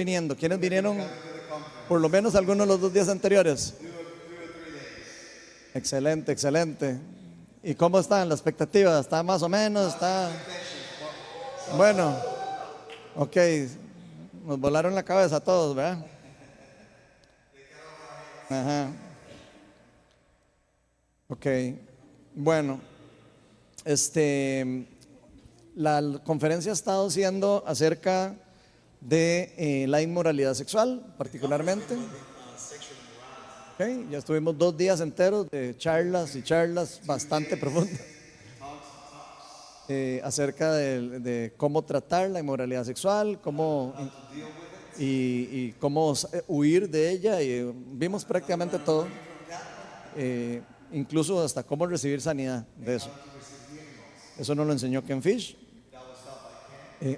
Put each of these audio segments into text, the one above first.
viniendo? ¿Quiénes vinieron por lo menos algunos de los 2 días anteriores? Excelente, excelente. ¿Y cómo están las expectativas? ¿Está más o menos? ¿Está bueno? Ok, nos volaron la cabeza a todos, ¿verdad? Ajá. Ok, bueno, la conferencia ha estado siendo acerca de la inmoralidad sexual, particularmente. Okay, ya estuvimos 2 días enteros de charlas y charlas bastante profundas acerca de cómo tratar la inmoralidad sexual, cómo y cómo huir de ella, y vimos prácticamente todo, incluso hasta cómo recibir sanidad de eso. Eso nos lo enseñó Ken Fish.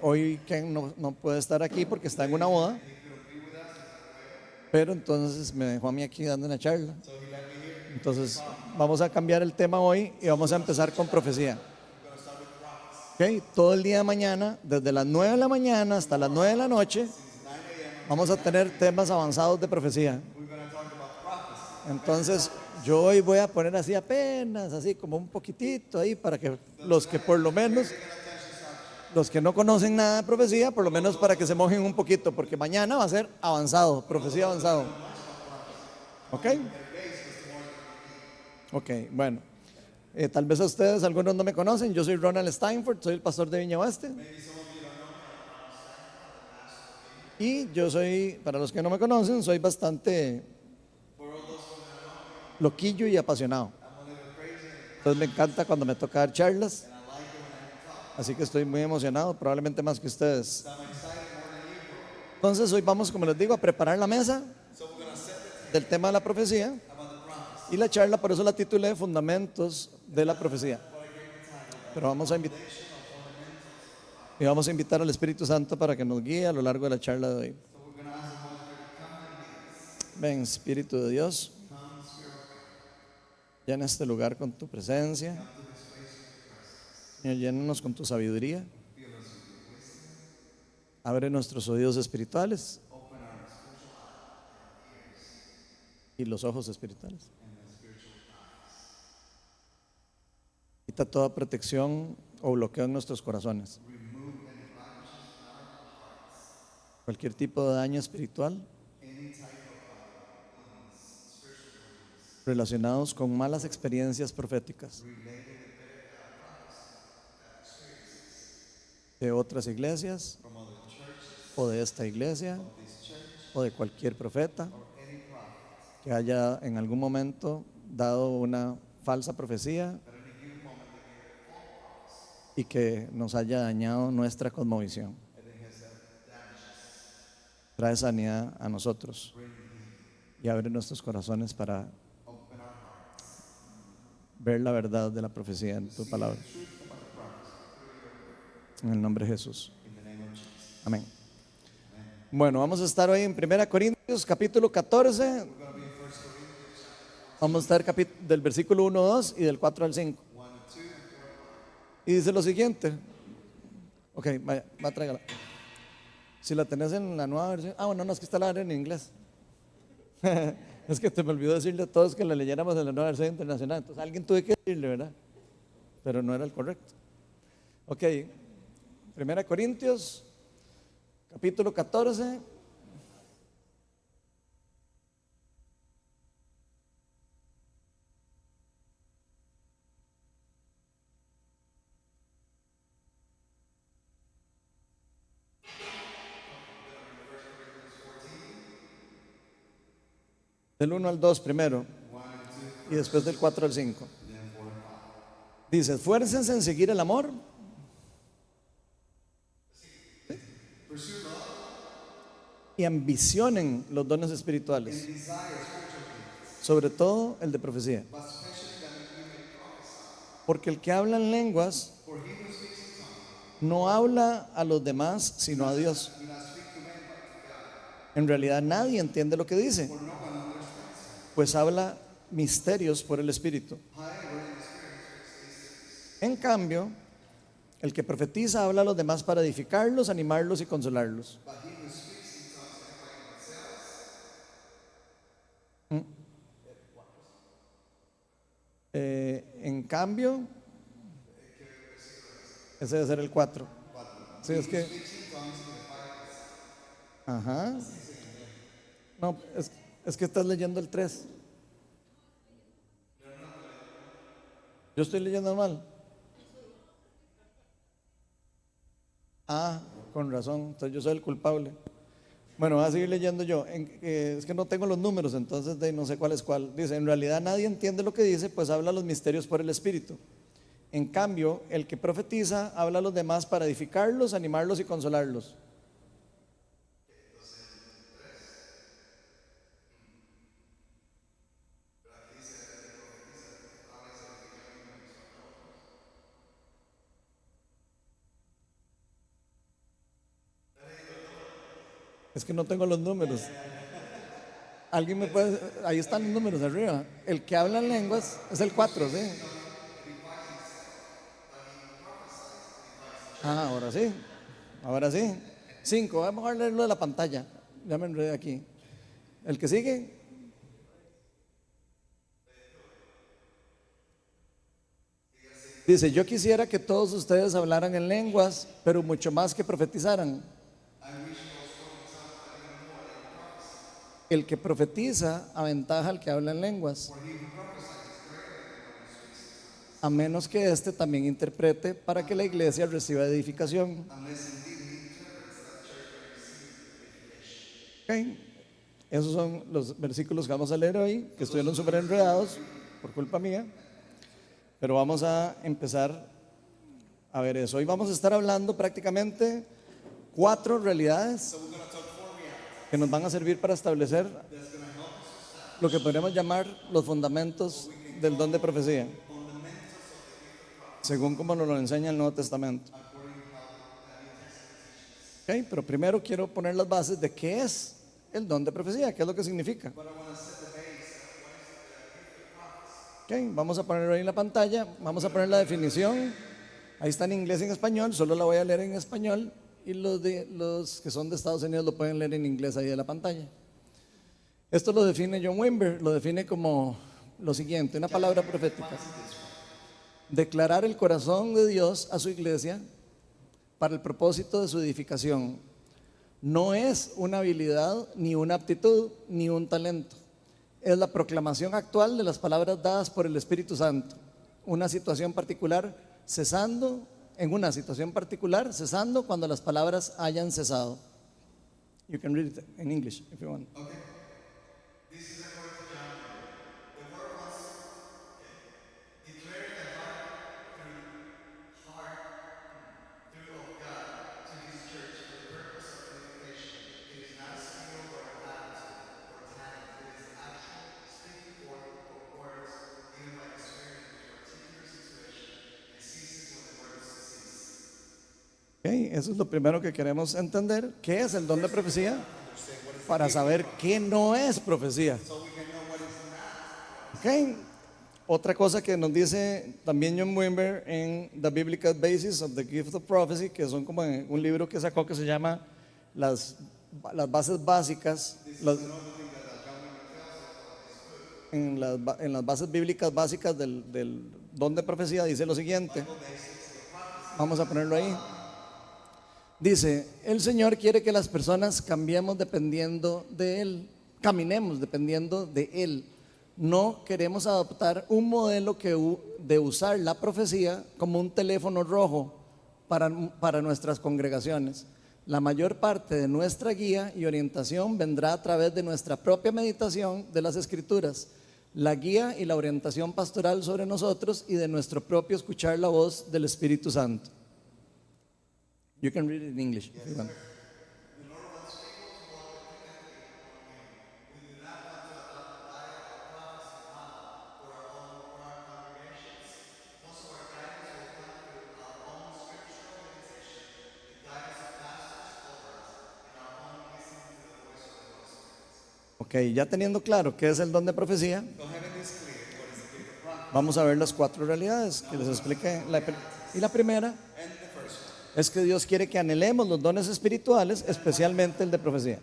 Hoy Ken no puede estar aquí porque está en una boda, pero entonces me dejó a mí aquí dando una charla. Entonces vamos a cambiar el tema hoy y vamos a empezar con profecía. Okay, todo el día de mañana, desde las 9 de la mañana hasta las 9 de la noche, vamos a tener temas avanzados de profecía. Entonces yo hoy voy a poner así apenas, así como un poquitito ahí, para que los que por lo menos, los que no conocen nada de profecía, por lo menos para que se mojen un poquito, porque mañana va a ser avanzado, profecía avanzado. ¿Ok? Ok, bueno. Tal vez a ustedes, algunos no me conocen, yo soy Ronald Steinford, soy el pastor de Viña Oeste. Y yo soy, para los que no me conocen, soy bastante loquillo y apasionado. Entonces me encanta cuando me toca dar charlas, así que estoy muy emocionado, probablemente más que ustedes. Entonces hoy vamos, como les digo, a preparar la mesa del tema de la profecía, y la charla por eso la titulé Fundamentos de la Profecía. Pero vamos a invitar al Espíritu Santo para que nos guíe a lo largo de la charla de hoy. Ven, Espíritu de Dios, llena este lugar con tu presencia. Señor, llénanos con tu sabiduría. Abre nuestros oídos espirituales y los ojos espirituales. Quita toda protección o bloqueo en nuestros corazones. Cualquier tipo de daño espiritual relacionados con malas experiencias proféticas de otras iglesias o de esta iglesia o de cualquier profeta que haya en algún momento dado una falsa profecía y que nos haya dañado nuestra cosmovisión. Trae sanidad a nosotros y abre nuestros corazones para ver la verdad de la profecía en tu palabra. En el nombre de Jesús. Amén. Bueno, vamos a estar hoy en 1 Corintios capítulo 14. Vamos a estar del versículo 1, 2 y del 4 al 5. Y dice lo siguiente. Ok, vaya, va, tráigala. Si la tenés en la nueva versión. Bueno, no, es que está la en inglés. Es que te me olvidó decirle a todos que la leyéramos en la nueva versión internacional. Entonces alguien tuve que decirle, ¿verdad? Pero no era el correcto. Ok, 1 Corintios capítulo 14. Del 1 al 2 primero y después del 4 al 5. Dice: esfuércense en seguir el amor. Y ambicionen los dones espirituales, sobre todo el de profecía. Porque el que habla en lenguas no habla a los demás sino a Dios. En realidad nadie entiende lo que dice, pues habla misterios por el Espíritu. En cambio, el que profetiza habla a los demás para edificarlos, animarlos y consolarlos. cambio, ese debe ser el 4. Sí, es que, ajá. No, es que estás leyendo el 3. Yo estoy leyendo mal. Ah, con razón, entonces yo soy el culpable. Bueno, voy a seguir leyendo yo. Es que no tengo los números, entonces no sé cuál es cuál. Dice, en realidad nadie entiende lo que dice, pues habla los misterios por el Espíritu. En cambio, el que profetiza habla a los demás para edificarlos, animarlos y consolarlos. Es que no tengo los números. Alguien me puede, ahí están los números arriba. El que habla en lenguas es el 4, ¿sí? Ah, ahora sí. Ahora sí. 5, vamos a leerlo de la pantalla. Ya me enredé aquí. El que sigue. Dice, yo quisiera que todos ustedes hablaran en lenguas, pero mucho más que profetizaran. El que profetiza aventaja al que habla en lenguas, a menos que éste también interprete para que la iglesia reciba edificación. Ok. Esos son los versículos que vamos a leer hoy, que estuvieron súper enredados por culpa mía, pero vamos a empezar a ver eso. Hoy vamos a estar hablando prácticamente 4 realidades que nos van a servir para establecer lo que podríamos llamar los fundamentos del don de profecía, según como nos lo enseña el Nuevo Testamento. Okay, pero primero quiero poner las bases de qué es el don de profecía, qué es lo que significa. Okay, vamos a ponerlo ahí en la pantalla, vamos a poner la definición. Ahí está en inglés y en español, solo la voy a leer en español y los que son de Estados Unidos lo pueden leer en inglés ahí de la pantalla. Esto lo define John Wimber, lo define como lo siguiente, una palabra profética: declarar el corazón de Dios a su iglesia para el propósito de su edificación. No es una habilidad, ni una aptitud, ni un talento. Es la proclamación actual de las palabras dadas por el Espíritu Santo. En una situación particular cesando cuando las palabras hayan cesado. You can read it in English if you want. Okay, eso es lo primero que queremos entender. ¿Qué es el don de profecía? Para saber qué no es profecía. Okay. Otra cosa que nos dice también John Wimber en The Biblical Basis of the Gift of Prophecy, que son como un libro que sacó que se llama las bases básicas, en las bases bíblicas básicas del don de profecía, dice lo siguiente. Vamos a ponerlo ahí. Dice, el Señor quiere que las personas cambiemos dependiendo de Él, caminemos dependiendo de Él. No queremos adoptar un modelo de usar la profecía como un teléfono rojo para nuestras congregaciones. La mayor parte de nuestra guía y orientación vendrá a través de nuestra propia meditación de las Escrituras, la guía y la orientación pastoral sobre nosotros y de nuestro propio escuchar la voz del Espíritu Santo. You can read it in English if you want. Ok, ya teniendo claro qué es el don de profecía, vamos a ver las 4 realidades que les expliqué. Y la primera es que Dios quiere que anhelemos los dones espirituales, especialmente el de profecía.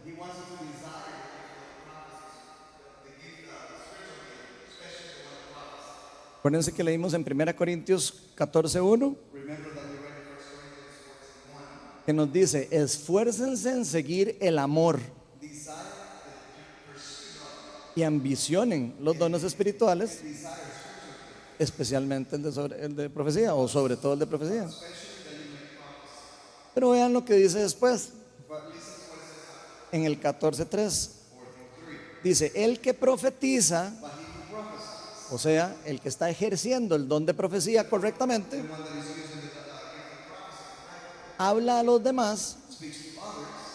Acuérdense que leímos en 1 Corintios 14:1, que nos dice: esfuércense en seguir el amor y ambicionen los dones espirituales, especialmente el de profecía, o sobre todo el de profecía. Pero vean lo que dice después, en el 14:3. Dice: el que profetiza, o sea, el que está ejerciendo el don de profecía correctamente, habla a los demás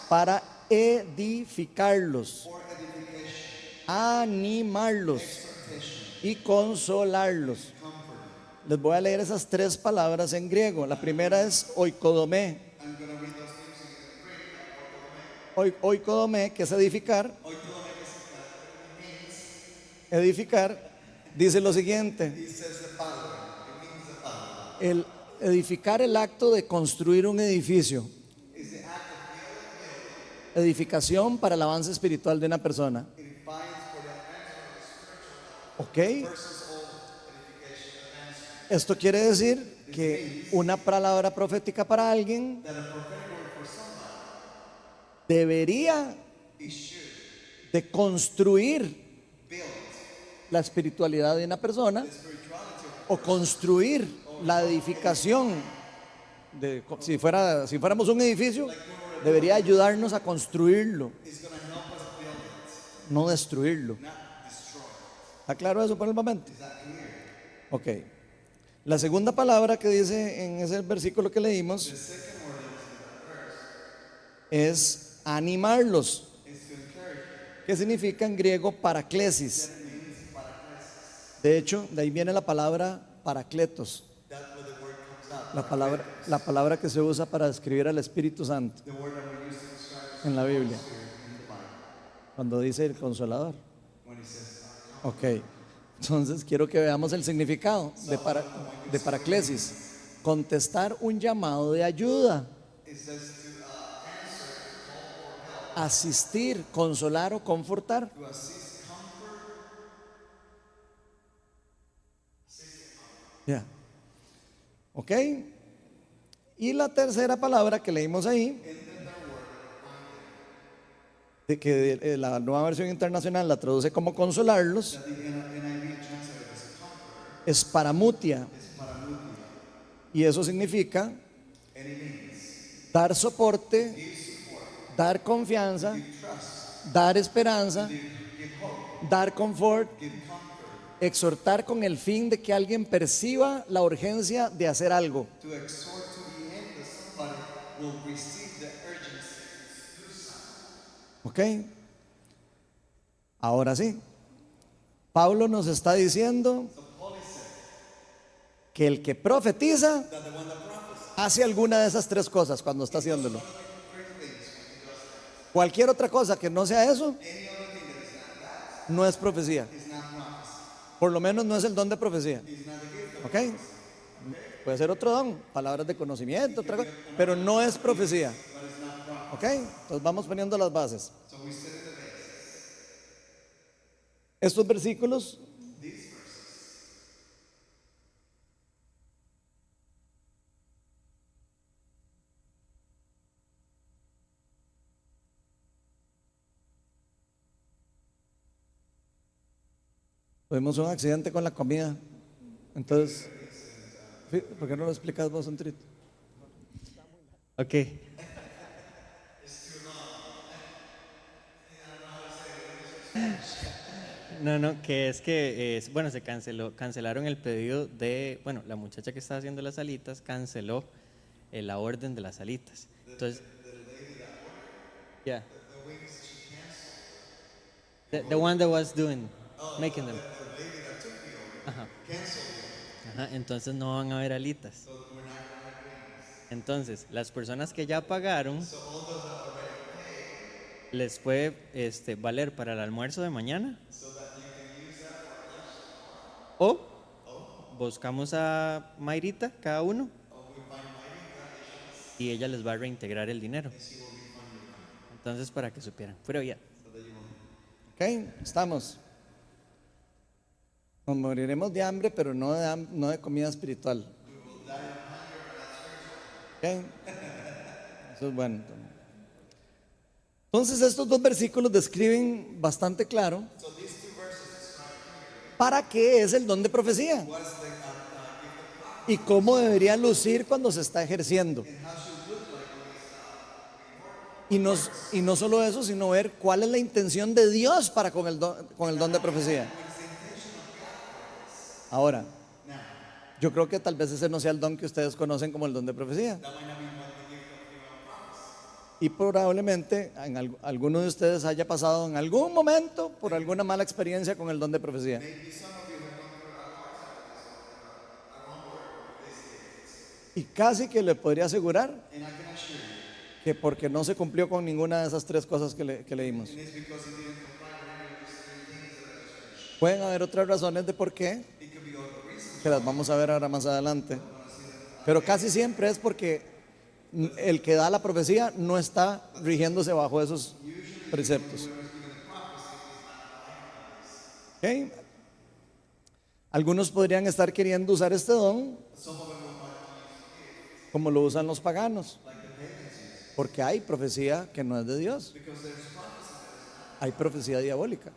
para edificarlos, animarlos y consolarlos. Les voy a leer esas tres palabras en griego. La primera es oikodomé. Oikodomé, que es edificar. Edificar dice lo siguiente: el edificar, el acto de construir un edificio, edificación para el avance espiritual de una persona. ¿Ok? Esto quiere decir que una palabra profética para alguien debería de construir la espiritualidad de una persona, o construir la edificación si fuéramos un edificio, debería ayudarnos a construirlo, no destruirlo. ¿Está claro eso por el momento? Ok. La segunda palabra que dice en ese versículo que leímos es animarlos, que significa en griego paraklesis. De hecho, de ahí viene la palabra parakletos, la palabra que se usa para describir al Espíritu Santo en la Biblia, cuando dice el Consolador. Ok, entonces quiero que veamos el significado de paraklesis: contestar un llamado de ayuda, asistir, consolar o confortar. Ya. Ok. Y la tercera palabra que leímos ahí, de que la Nueva Versión Internacional la traduce como consolarlos, es paramutia. Y eso significa dar soporte, dar confianza, dar esperanza, dar confort, exhortar con el fin de que alguien perciba la urgencia de hacer algo. ¿Ok? Ahora sí, Pablo nos está diciendo que el que profetiza hace alguna de esas tres cosas cuando está haciéndolo. Cualquier otra cosa que no sea eso no es profecía. Por lo menos no es el don de profecía. ¿Ok? Puede ser otro don, palabras de conocimiento, otra cosa, pero no es profecía. ¿Ok? Entonces vamos poniendo las bases. Estos versículos tuvimos un accidente con la comida. Entonces, ¿por qué no lo explicas vos, Antrito? Ok. No, que es que, bueno, cancelaron el pedido de, bueno, la muchacha que estaba haciendo las alitas canceló la orden de las alitas. Entonces, yeah, the one that was making them. Ajá. Ajá, entonces no van a haber alitas. Entonces, las personas que ya pagaron les puede valer para el almuerzo de mañana, o buscamos a Mayrita cada uno y ella les va a reintegrar el dinero. Entonces, para que supieran. Pero ya. Ok, estamos. Nos moriremos de hambre, pero no de comida espiritual. ¿Ok? Eso es bueno. Entonces estos dos versículos describen bastante claro para qué es el don de profecía y cómo debería lucir cuando se está ejerciendo. Y no solo eso, sino ver cuál es la intención de Dios para con el don de profecía. Ahora, yo creo que tal vez ese no sea el don que ustedes conocen como el don de profecía. Y probablemente alguno de ustedes haya pasado en algún momento por alguna mala experiencia con el don de profecía. Y casi que le podría asegurar que porque no se cumplió con ninguna de esas tres cosas que leímos. Pueden haber otras razones de por qué, que las vamos a ver ahora más adelante. Pero casi siempre es porque el que da la profecía no está rigiéndose bajo esos preceptos. ¿Okay? Algunos podrían estar queriendo usar este don como lo usan los paganos, porque hay profecía que no es de Dios. Hay profecía diabólica.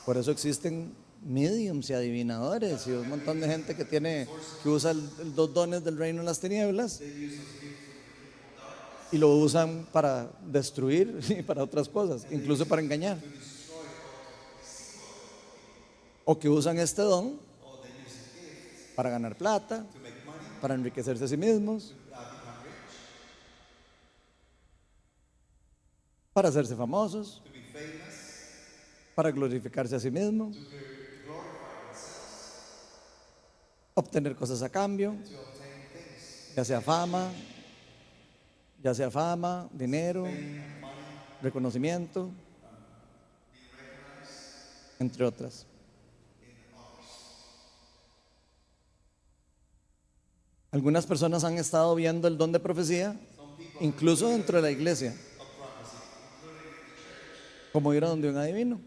Por eso existen mediums y adivinadores y un montón de gente que usa los dones del reino de las tinieblas y lo usan para destruir y para otras cosas, incluso para engañar. O que usan este don para ganar plata, para enriquecerse a sí mismos, para hacerse famosos, para glorificarse a sí mismos, obtener cosas a cambio, ya sea fama, dinero, reconocimiento, entre otras. Algunas personas han estado viendo el don de profecía, incluso dentro de la iglesia, como ir a donde un adivino,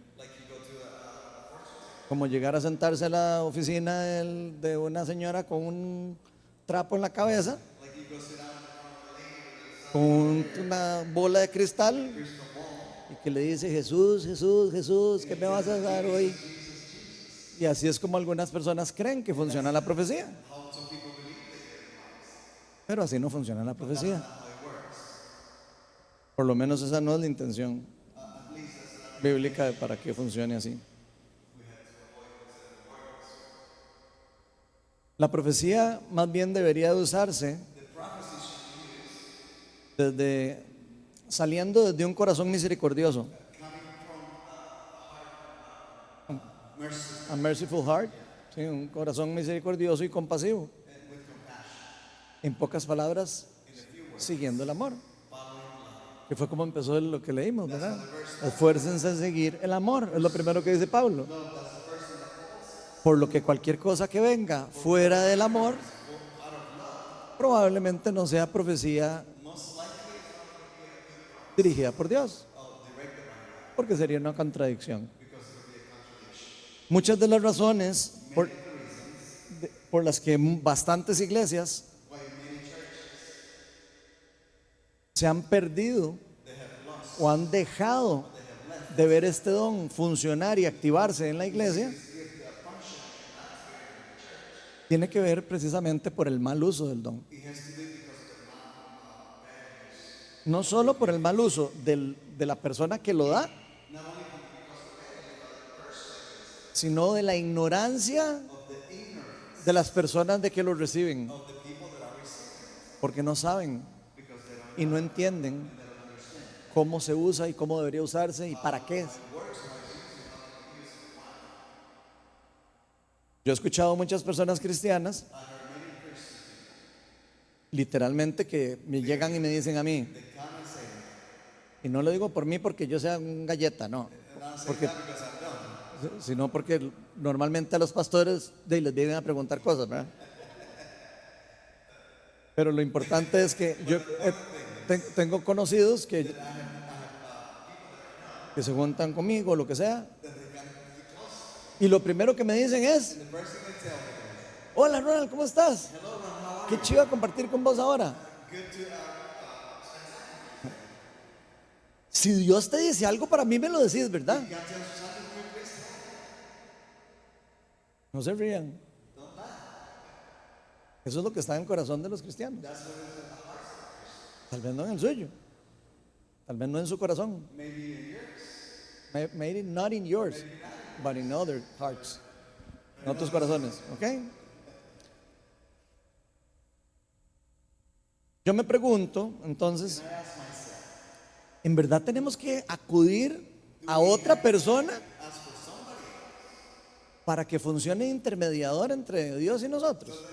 como llegar a sentarse a la oficina de una señora con un trapo en la cabeza, con una bola de cristal y que le dice: Jesús, Jesús, Jesús, ¿qué me vas a dar hoy? Y así es como algunas personas creen que funciona la profecía. Pero así no funciona la profecía. Por lo menos esa no es la intención bíblica para que funcione así. La profecía más bien debería de usarse saliendo desde un corazón misericordioso. A merciful heart, ¿sí? Un corazón misericordioso y compasivo. En pocas palabras, siguiendo el amor. Que fue como empezó lo que leímos, ¿verdad? Esfuércense en seguir el amor, es lo primero que dice Pablo. Por lo que cualquier cosa que venga fuera del amor, probablemente no sea profecía dirigida por Dios, porque sería una contradicción. Muchas de las razones por las que bastantes iglesias se han perdido o han dejado de ver este don funcionar y activarse en la iglesia, tiene que ver precisamente por el mal uso del don. No solo por el mal uso de la persona que lo da, sino de la ignorancia de las personas de que lo reciben, porque no saben y no entienden cómo se usa y cómo debería usarse y para qué. Yo he escuchado muchas personas cristianas literalmente que me llegan y me dicen a mí, y no lo digo por mí porque yo sea un galleta, no, sino porque normalmente a los pastores les vienen a preguntar cosas, ¿verdad? Pero lo importante es que yo tengo conocidos que se juntan conmigo, lo que sea, Y lo primero que me dicen es, hola Ronald, ¿cómo estás? Qué chido compartir con vos ahora. Si Dios te dice algo para mí, me lo decís, ¿verdad? No se rían. Eso es lo que está en el corazón de los cristianos. Tal vez no en el suyo. Tal vez no en su corazón. Maybe not in yours, but in other hearts. En otros corazones, ¿ok? Yo me pregunto, entonces, ¿en verdad tenemos que acudir a otra persona para que funcione intermediador entre Dios y nosotros?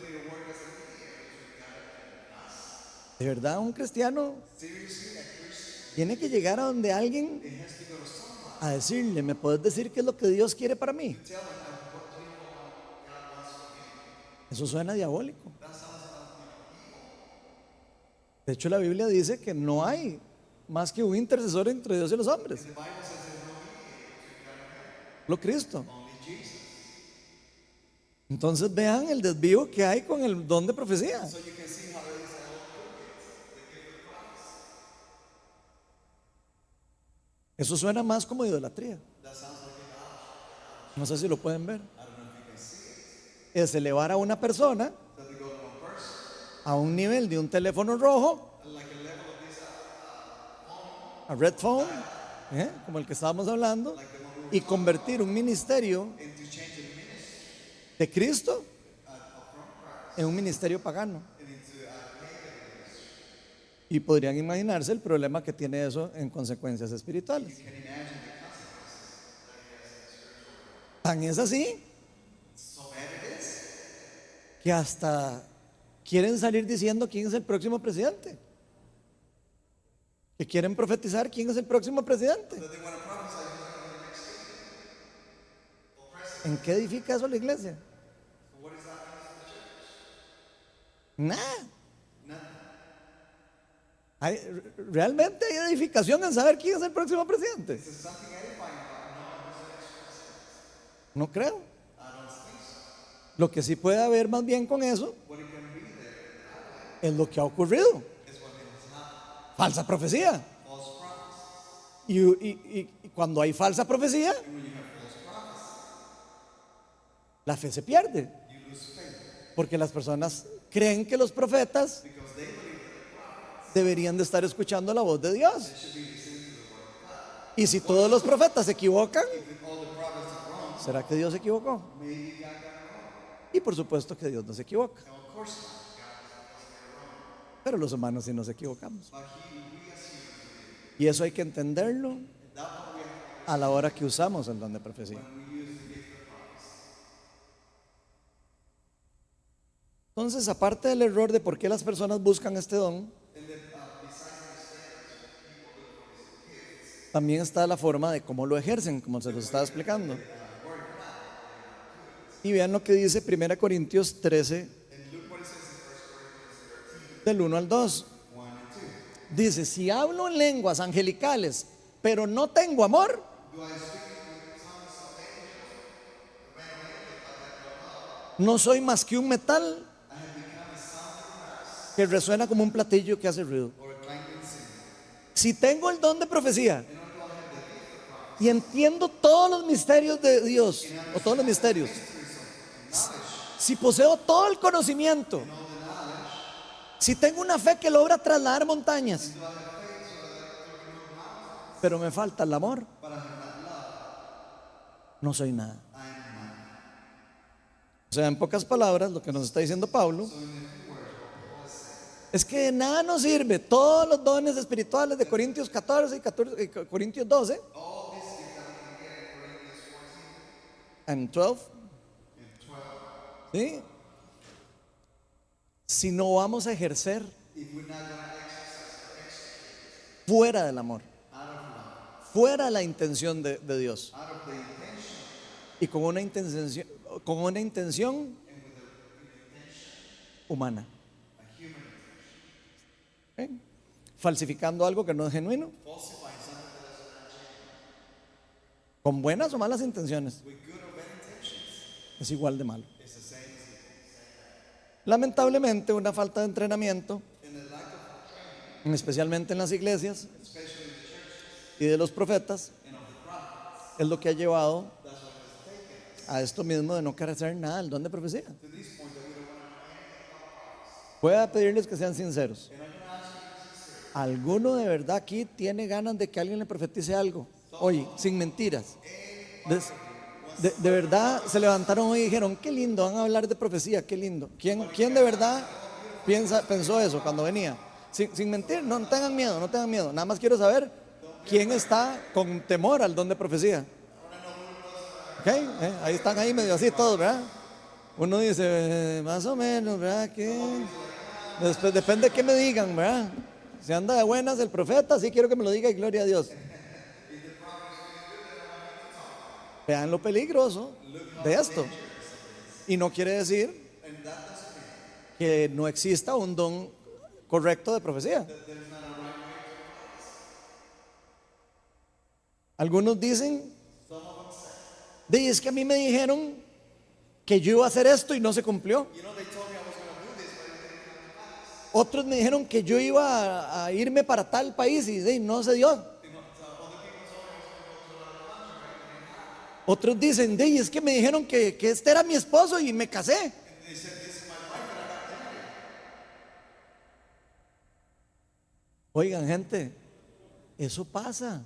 ¿De verdad un cristiano tiene que llegar a donde alguien a decirle, ¿me puedes decir qué es lo que Dios quiere para mí? Eso suena diabólico. De hecho, la Biblia dice que no hay más que un intercesor entre Dios y los hombres. Lo Cristo. Entonces vean el desvío que hay con el don de profecía. Eso suena más como idolatría. No sé si lo pueden ver. Es elevar a una persona a un nivel de un teléfono rojo, a red phone, como el que estábamos hablando, y convertir un ministerio de Cristo en un ministerio pagano. Y podrían imaginarse el problema que tiene eso en consecuencias espirituales. Tan es así que hasta quieren salir diciendo quién es el próximo presidente, que quieren profetizar quién es el próximo presidente. ¿En qué edifica eso la iglesia? Nada. ¿Realmente hay edificación en saber quién es el próximo presidente? No creo. Lo que sí puede haber más bien con eso es lo que ha ocurrido. Falsa profecía. Y cuando hay falsa profecía, la fe se pierde. Porque las personas creen que los profetas deberían de estar escuchando la voz de Dios. Y si todos los profetas se equivocan, ¿será que Dios se equivocó? Y por supuesto que Dios no se equivoca. Pero los humanos sí nos equivocamos. Y eso hay que entenderlo a la hora que usamos el don de profecía. Entonces, aparte del error de por qué las personas buscan este don, también está la forma de cómo lo ejercen, como se los estaba explicando. Y vean lo que dice 1 Corintios 13, del 1 al 2. Dice, si hablo en lenguas angelicales, pero no tengo amor, no soy más que un metal que resuena como un platillo que hace ruido. Si tengo el don de profecía y entiendo todos los misterios de Dios, o todos los misterios, si poseo todo el conocimiento, si tengo una fe que logra trasladar montañas, pero me falta el amor, no soy nada. O sea, en pocas palabras, lo que nos está diciendo Pablo es que de nada nos sirve todos los dones espirituales de Corintios 14 y Corintios 12 and 12, ¿sí? Si no vamos a ejercer fuera del amor, fuera de la intención de Dios, y con una intención humana, falsificando algo que no es genuino, con buenas o malas intenciones. es igual de malo. Lamentablemente, una falta de entrenamiento, especialmente en las iglesias y de los profetas, es lo que ha llevado a esto mismo de no querer hacer nada del don de profecía. Voy a pedirles que sean sinceros. ¿Alguno de verdad aquí tiene ganas de que alguien le profetice algo? Oye, sin mentiras. De verdad se levantaron hoy y dijeron, qué lindo, van a hablar de profecía, qué lindo. ¿Quién de verdad pensó eso cuando venía? Sin mentir, no tengan miedo, no tengan miedo. Nada más quiero saber quién está con temor al don de profecía. ¿Ok? Ahí están ahí medio así todos, ¿verdad? Uno dice, más o menos, ¿verdad? Después depende de qué me digan, ¿verdad? Si anda de buenas el profeta, sí quiero que me lo diga y gloria a Dios. Vean lo peligroso de esto. Y no quiere decir que no exista un don correcto de profecía. Algunos dicen, es que a mí me dijeron que yo iba a hacer esto y no se cumplió. Otros me dijeron que yo iba a irme para tal país y no se dio. Otros dicen, es que me dijeron que este era mi esposo y me casé. Oigan, gente, eso pasa.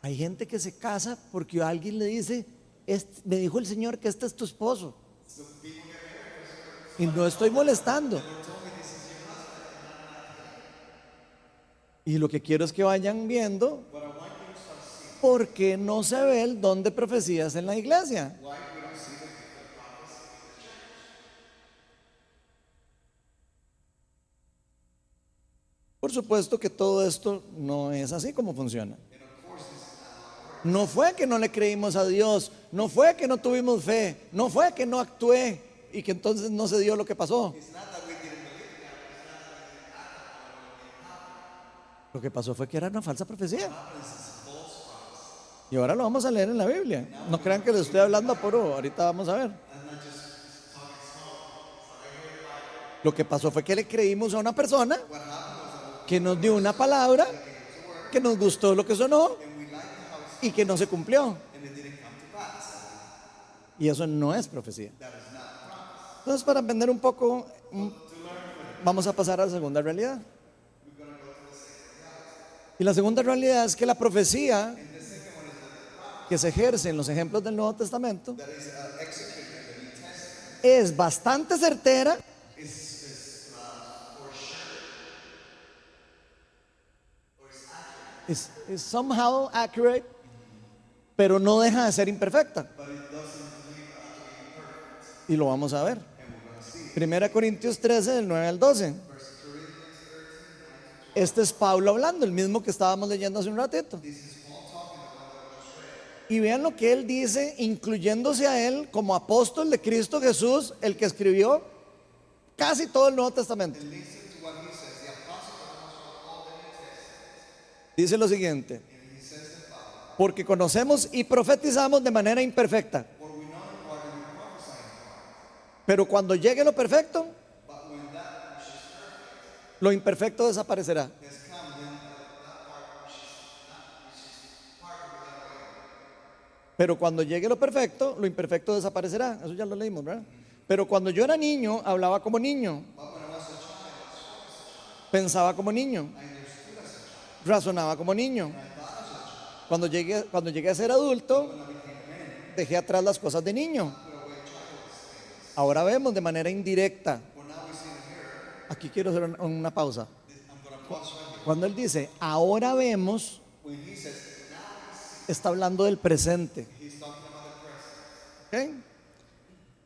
Hay gente que se casa porque alguien le dice, me dijo el Señor que este es tu esposo. Y no estoy molestando. Y lo que quiero es que vayan viendo por qué no se ve el don de profecías en la iglesia. Por supuesto que todo esto no es así como funciona. No fue que no le creímos a Dios, no fue que no tuvimos fe, no fue que no actué y que entonces no se dio lo que pasó. Lo que pasó fue que era una falsa profecía. Y ahora lo vamos a leer en la Biblia. No crean que les estoy hablando a puro, ahorita vamos a ver. Lo que pasó fue que le creímos a una persona que nos dio una palabra, que nos gustó lo que sonó y que no se cumplió. Y eso no es profecía. Entonces, para entender un poco, vamos a pasar a la segunda realidad. Y la segunda realidad es que la profecía que se ejerce en los ejemplos del Nuevo Testamento es bastante certera, es somehow accurate, pero no deja de ser imperfecta. Y lo vamos a ver. 1 Corintios 13, del 9 al 12. Este es Pablo hablando, el mismo que estábamos leyendo hace un ratito. Y vean lo que él dice, incluyéndose a él como apóstol de Cristo Jesús, el que escribió casi todo el Nuevo Testamento. Dice lo siguiente: porque conocemos y profetizamos de manera imperfecta, pero cuando llegue lo perfecto, lo imperfecto desaparecerá. Pero cuando llegue lo perfecto, lo imperfecto desaparecerá. Eso ya lo leímos, ¿verdad? Pero cuando yo era niño, hablaba como niño, pensaba como niño, razonaba como niño. Cuando llegué a ser adulto, dejé atrás las cosas de niño. Ahora vemos de manera indirecta. Aquí quiero hacer una pausa. Cuando él dice, ahora vemos, está hablando del presente. ¿Okay?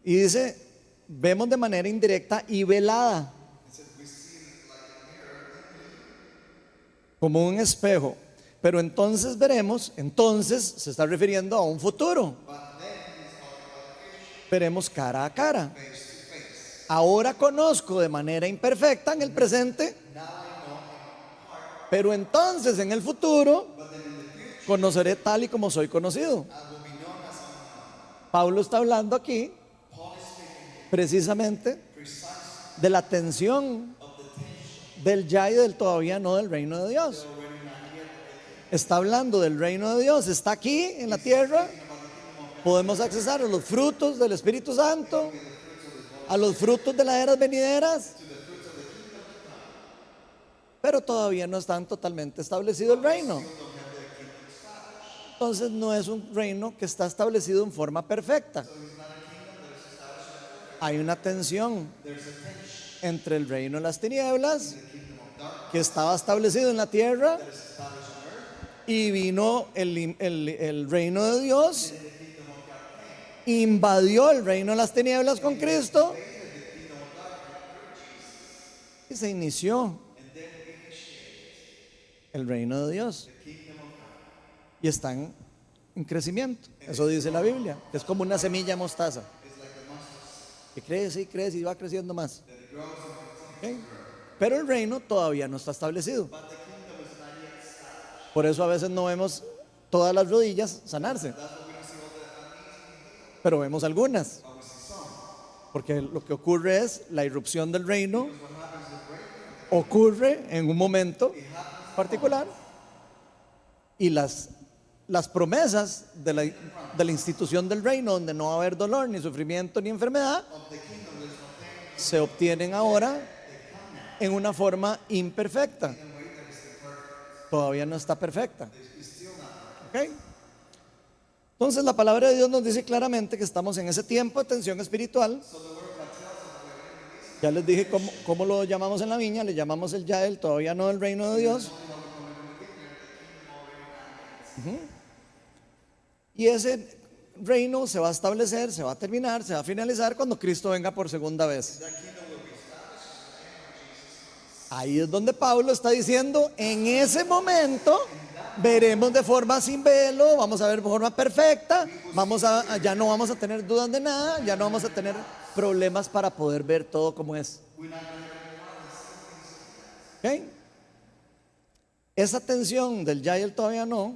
Y dice, vemos de manera indirecta y velada, como un espejo. Pero entonces veremos, entonces se está refiriendo a un futuro. Veremos cara a cara. Ahora conozco de manera imperfecta en el presente, pero entonces en el futuro conoceré tal y como soy conocido. Pablo está hablando aquí precisamente de la tensión del ya y del todavía no del reino de Dios. Está hablando del reino de Dios, está aquí en la tierra. Podemos accesar a los frutos del Espíritu Santo, a los frutos de las eras venideras, pero todavía no está totalmente establecido el reino. Entonces no es un reino que está establecido en forma perfecta. Hay una tensión entre el reino de las tinieblas, que estaba establecido en la tierra, y vino el reino de Dios, invadió el reino de las tinieblas con Cristo y se inició el reino de Dios. Y están en crecimiento. Eso dice la Biblia, que es como una semilla mostaza, que crece y crece y va creciendo más. ¿Okay? Pero el reino todavía no está establecido. Por eso a veces no vemos todas las rodillas sanarse, pero vemos algunas, porque lo que ocurre es la irrupción del reino ocurre en un momento particular, y las promesas de la institución del reino, donde no va a haber dolor, ni sufrimiento, ni enfermedad, se obtienen ahora en una forma imperfecta. Todavía no está perfecta. ¿Okay? Entonces la palabra de Dios nos dice claramente que estamos en ese tiempo de tensión espiritual. Ya les dije cómo lo llamamos en la viña. Le llamamos el ya, el todavía no del reino de Dios. Y ese reino se va a establecer, se va a terminar, se va a finalizar cuando Cristo venga por segunda vez. Ahí es donde Pablo está diciendo, en ese momento veremos de forma sin velo, vamos a ver de forma perfecta, ya no vamos a tener dudas de nada, ya no vamos a tener problemas para poder ver todo como es. ¿Okay? Esa tensión del ya y el todavía no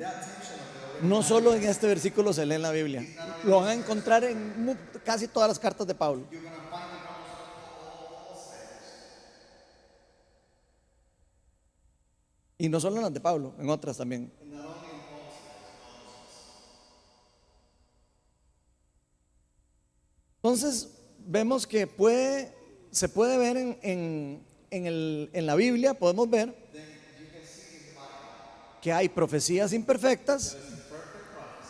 solo en este versículo se lee en la Biblia, lo van a encontrar en casi todas las cartas de Pablo. Y no solo en las de Pablo, en otras también. Entonces vemos que se puede ver en la Biblia, podemos ver que hay profecías imperfectas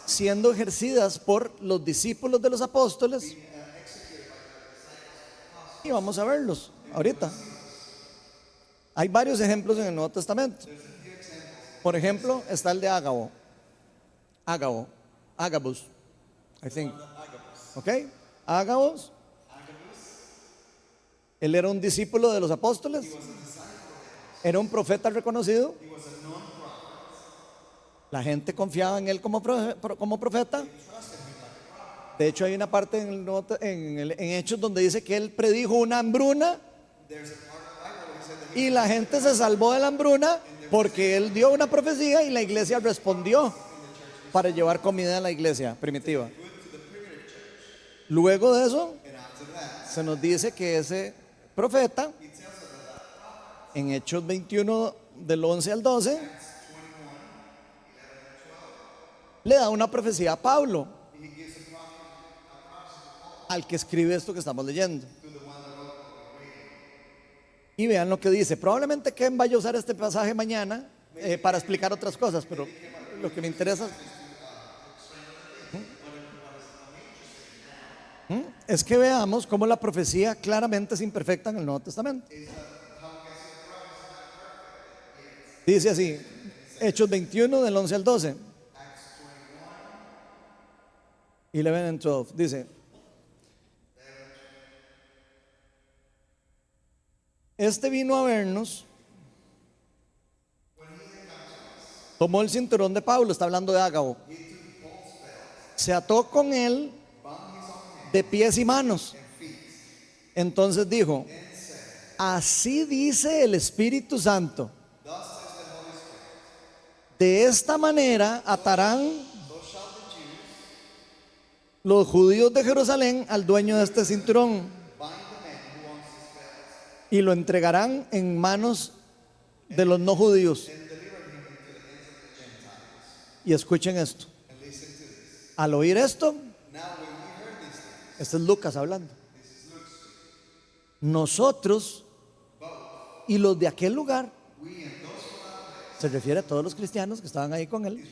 siendo ejercidas por los discípulos de los apóstoles, y vamos a verlos ahorita. Hay varios ejemplos en el Nuevo Testamento. Por ejemplo, está el de Agabus, I think. ¿Ok? Agabus. Él era un discípulo de los apóstoles. Era un profeta reconocido. La gente confiaba en él como profeta. De hecho, hay una parte en Hechos donde dice que él predijo una hambruna, y la gente se salvó de la hambruna porque él dio una profecía y la iglesia respondió para llevar comida a la iglesia primitiva. Luego de eso, se nos dice que ese profeta, en Hechos 21, del 11 al 12, le da una profecía a Pablo, al que escribe esto que estamos leyendo. Y vean lo que dice. Probablemente Ken vaya a usar este pasaje mañana para explicar otras cosas, pero lo que me interesa es que veamos cómo la profecía claramente es imperfecta en el Nuevo Testamento. Dice así, Hechos 21 del 11 al 12. 11 and 12. Dice: este vino a vernos, tomó el cinturón de Pablo, está hablando de Ágabo, se ató con él de pies y manos. Entonces dijo: así dice el Espíritu Santo, de esta manera atarán los judíos de Jerusalén al dueño de este cinturón y lo entregarán en manos de los no judíos. Y escuchen esto. Al oír esto, este es Lucas hablando. Nosotros y los de aquel lugar, se refiere a todos los cristianos que estaban ahí con él,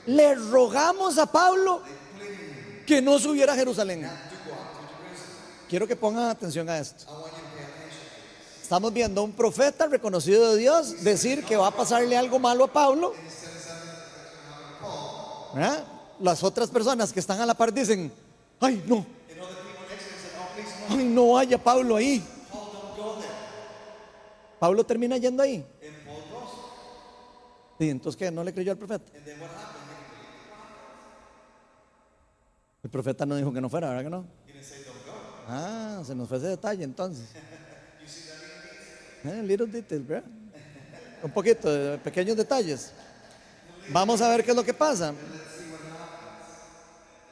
le rogamos a Pablo que no subiera a Jerusalén. Quiero que pongan atención a esto. Estamos viendo a un profeta reconocido de Dios decir que va a pasarle algo malo a Pablo. ¿Verdad? Las otras personas que están a la par dicen: ay, no, ay, no vaya Pablo ahí. Pablo termina yendo ahí. Y entonces, ¿qué? ¿No le creyó al profeta? El profeta no dijo que no fuera, ¿verdad que no? Ah, se nos fue ese detalle entonces. Little details, ¿verdad? Un poquito de pequeños detalles. Vamos a ver qué es lo que pasa.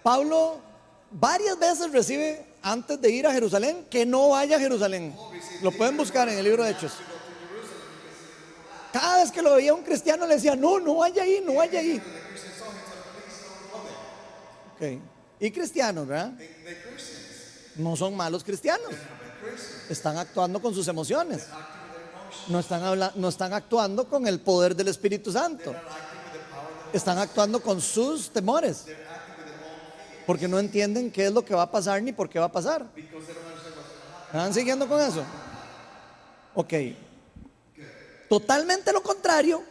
Pablo varias veces recibe, antes de ir a Jerusalén, que no vaya a Jerusalén. Lo pueden buscar en el libro de Hechos. Cada vez que lo veía un cristiano le decía: no, no vaya ahí, no vaya ahí. Okay. Y cristianos, ¿verdad? No son malos cristianos. Están actuando con sus emociones. No están actuando con el poder del Espíritu Santo. Están actuando con sus temores. Porque no entienden qué es lo que va a pasar ni por qué va a pasar. ¿Están siguiendo con eso? Ok. Totalmente lo contrario.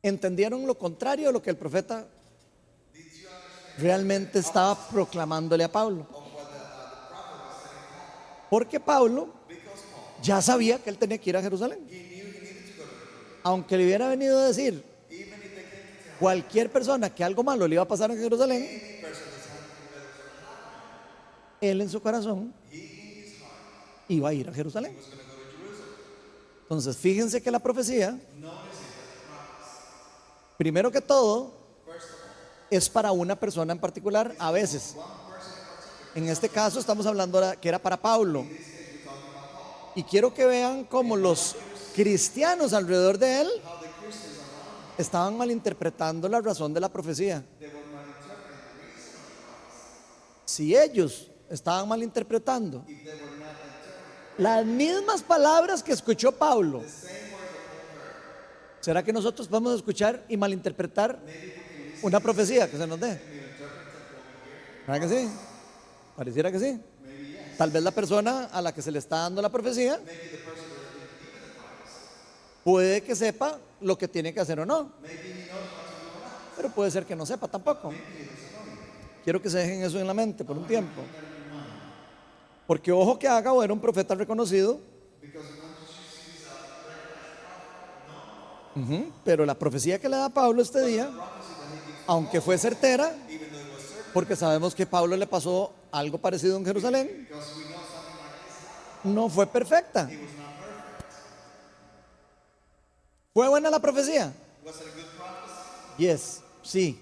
Entendieron lo contrario de lo que el profeta realmente estaba proclamándole a Pablo. Porque Pablo ya sabía que él tenía que ir a Jerusalén. Aunque le hubiera venido a decir cualquier persona que algo malo le iba a pasar en Jerusalén, él en su corazón iba a ir a Jerusalén. Entonces, fíjense que la profecía, primero que todo, es para una persona en particular a veces. En este caso estamos hablando que era para Pablo. Y quiero que vean cómo los cristianos alrededor de él estaban malinterpretando la razón de la profecía. Si ellos estaban malinterpretando las mismas palabras que escuchó Pablo, ¿será que nosotros podemos escuchar y malinterpretar una profecía que se nos dé? ¿Verdad que sí? Pareciera que sí. Tal vez la persona a la que se le está dando la profecía puede que sepa lo que tiene que hacer o no, pero puede ser que no sepa tampoco. Quiero que se dejen eso en la mente por un tiempo. Porque ojo que Agabo era un profeta reconocido, pero la profecía que le da Pablo este día, aunque fue certera, porque sabemos que Pablo le pasó algo parecido en Jerusalén, no fue perfecta. ¿Fue buena la profecía? Yes, sí.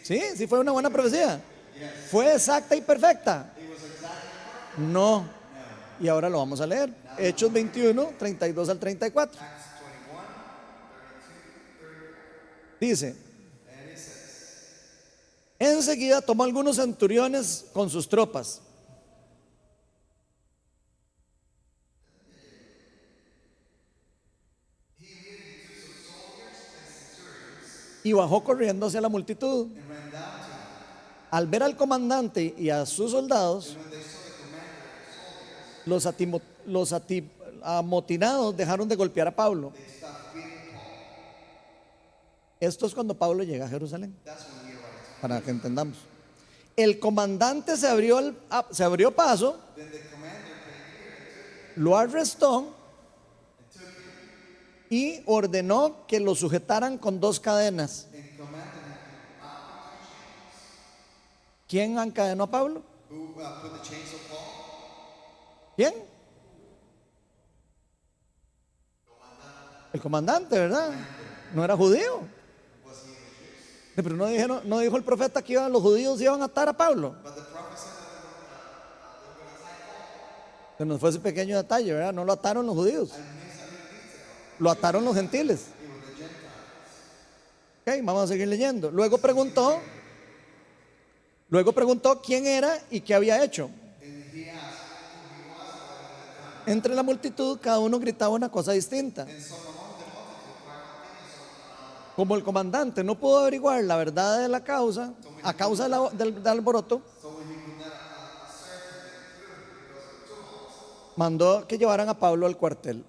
Sí fue una buena profecía. ¿Fue exacta y perfecta? No. Y ahora lo vamos a leer. Hechos 21, 32 al 34. Dice: enseguida tomó algunos centuriones con sus tropas y bajó corriendo hacia la multitud. Al ver al comandante y a sus soldados, los amotinados dejaron de golpear a Pablo. Esto es cuando Pablo llega a Jerusalén, para que entendamos. El comandante se abrió paso, lo arrestó y ordenó que lo sujetaran con 2 cadenas. ¿Quién encadenó a Pablo? ¿Quién? El comandante, ¿verdad? No era judío. Pero no dijo el profeta que los judíos iban a atar a Pablo. Se nos fue ese pequeño detalle, ¿verdad? No lo ataron los judíos, lo ataron los gentiles. Ok, vamos a seguir leyendo. Luego preguntó quién era y qué había hecho. Entre la multitud cada uno gritaba una cosa distinta. Como el comandante no pudo averiguar la verdad de la causa, a causa del alboroto, mandó que llevaran a Pablo al cuartel.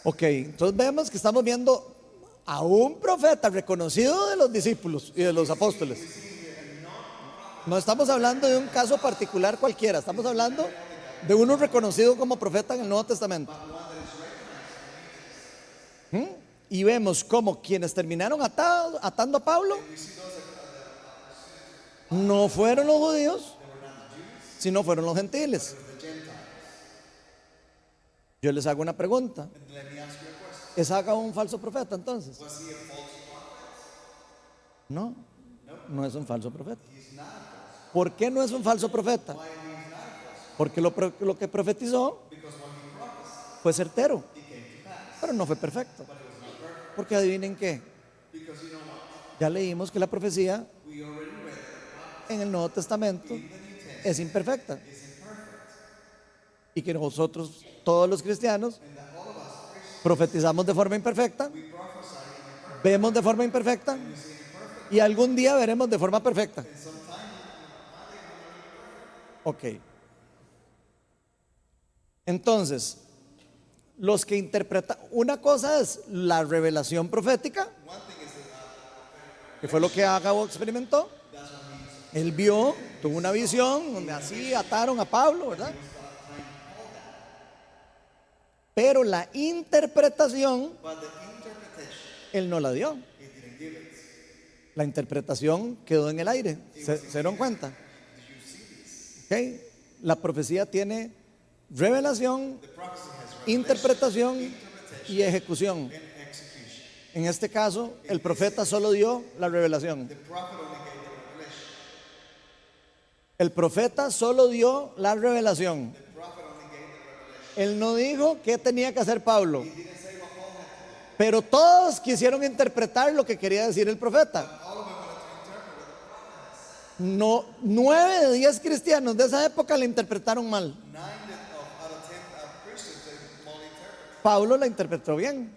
Ok, entonces vemos que estamos viendo a un profeta reconocido de los discípulos y de los apóstoles. No estamos hablando de un caso particular cualquiera, estamos hablando de uno reconocido como profeta en el Nuevo Testamento. Y vemos cómo quienes terminaron atando a Pablo no fueron los judíos, sino fueron los gentiles. Yo les hago una pregunta. ¿Es Agabo un falso profeta entonces? No, no es un falso profeta. ¿Por qué no es un falso profeta? Porque lo que profetizó fue certero, pero no fue perfecto. Porque adivinen qué, ya leímos que la profecía en el Nuevo Testamento es imperfecta y que nosotros, todos los cristianos, profetizamos de forma imperfecta, vemos de forma imperfecta y algún día veremos de forma perfecta. Ok. Entonces, los que interpretan, una cosa es la revelación profética, que fue lo que Agabo experimentó. Él vio, tuvo una visión donde así ataron a Pablo, ¿verdad? Pero la interpretación, él no la dio. La interpretación quedó en el aire. ¿Se dieron cuenta? Okay. La profecía tiene revelación, interpretación y ejecución. En este caso, el profeta solo dio la revelación. El profeta solo dio la revelación. Él no dijo qué tenía que hacer Pablo. Pero todos quisieron interpretar lo que quería decir el profeta. No, 9 de 10 cristianos de esa época la interpretaron mal. Pablo la interpretó bien.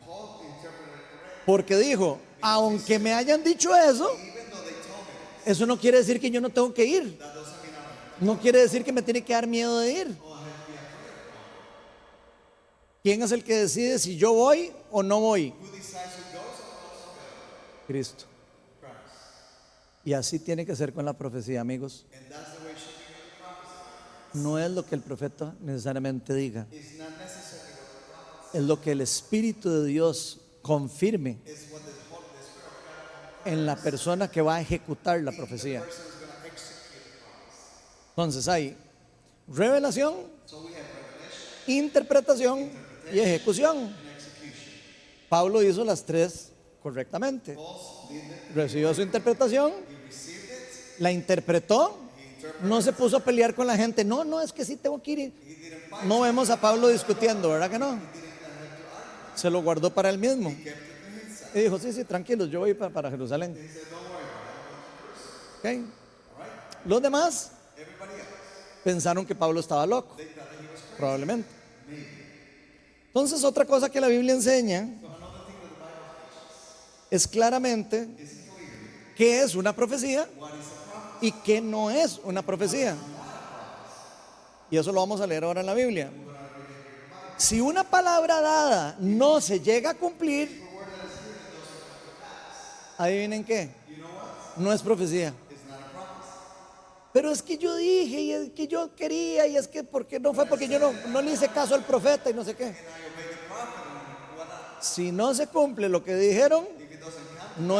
Porque dijo, aunque me hayan dicho eso no quiere decir que yo no tengo que ir. No quiere decir que me tiene que dar miedo de ir. ¿Quién es el que decide si yo voy o no voy? Cristo. Y así tiene que ser con la profecía, amigos. No es lo que el profeta necesariamente diga. Es lo que el Espíritu de Dios confirme en la persona que va a ejecutar la profecía. Entonces hay revelación, interpretación y ejecución. Pablo hizo las tres correctamente. Recibió su interpretación, la interpretó, no se puso a pelear con la gente. No, es que sí tengo que ir. No vemos a Pablo discutiendo, ¿verdad que no? Se lo guardó para él mismo. Y dijo, sí, tranquilos, yo voy para Jerusalén. Okay. Los demás pensaron que Pablo estaba loco, probablemente. Entonces, otra cosa que la Biblia enseña es claramente qué es una profecía y qué no es una profecía. Y eso lo vamos a leer ahora en la Biblia. Si una palabra dada no se llega a cumplir, adivinen qué, no es profecía. Pero es que yo dije y es que yo quería y es que porque no fue porque yo no le hice caso al profeta y no sé qué. Si no se cumple lo que dijeron,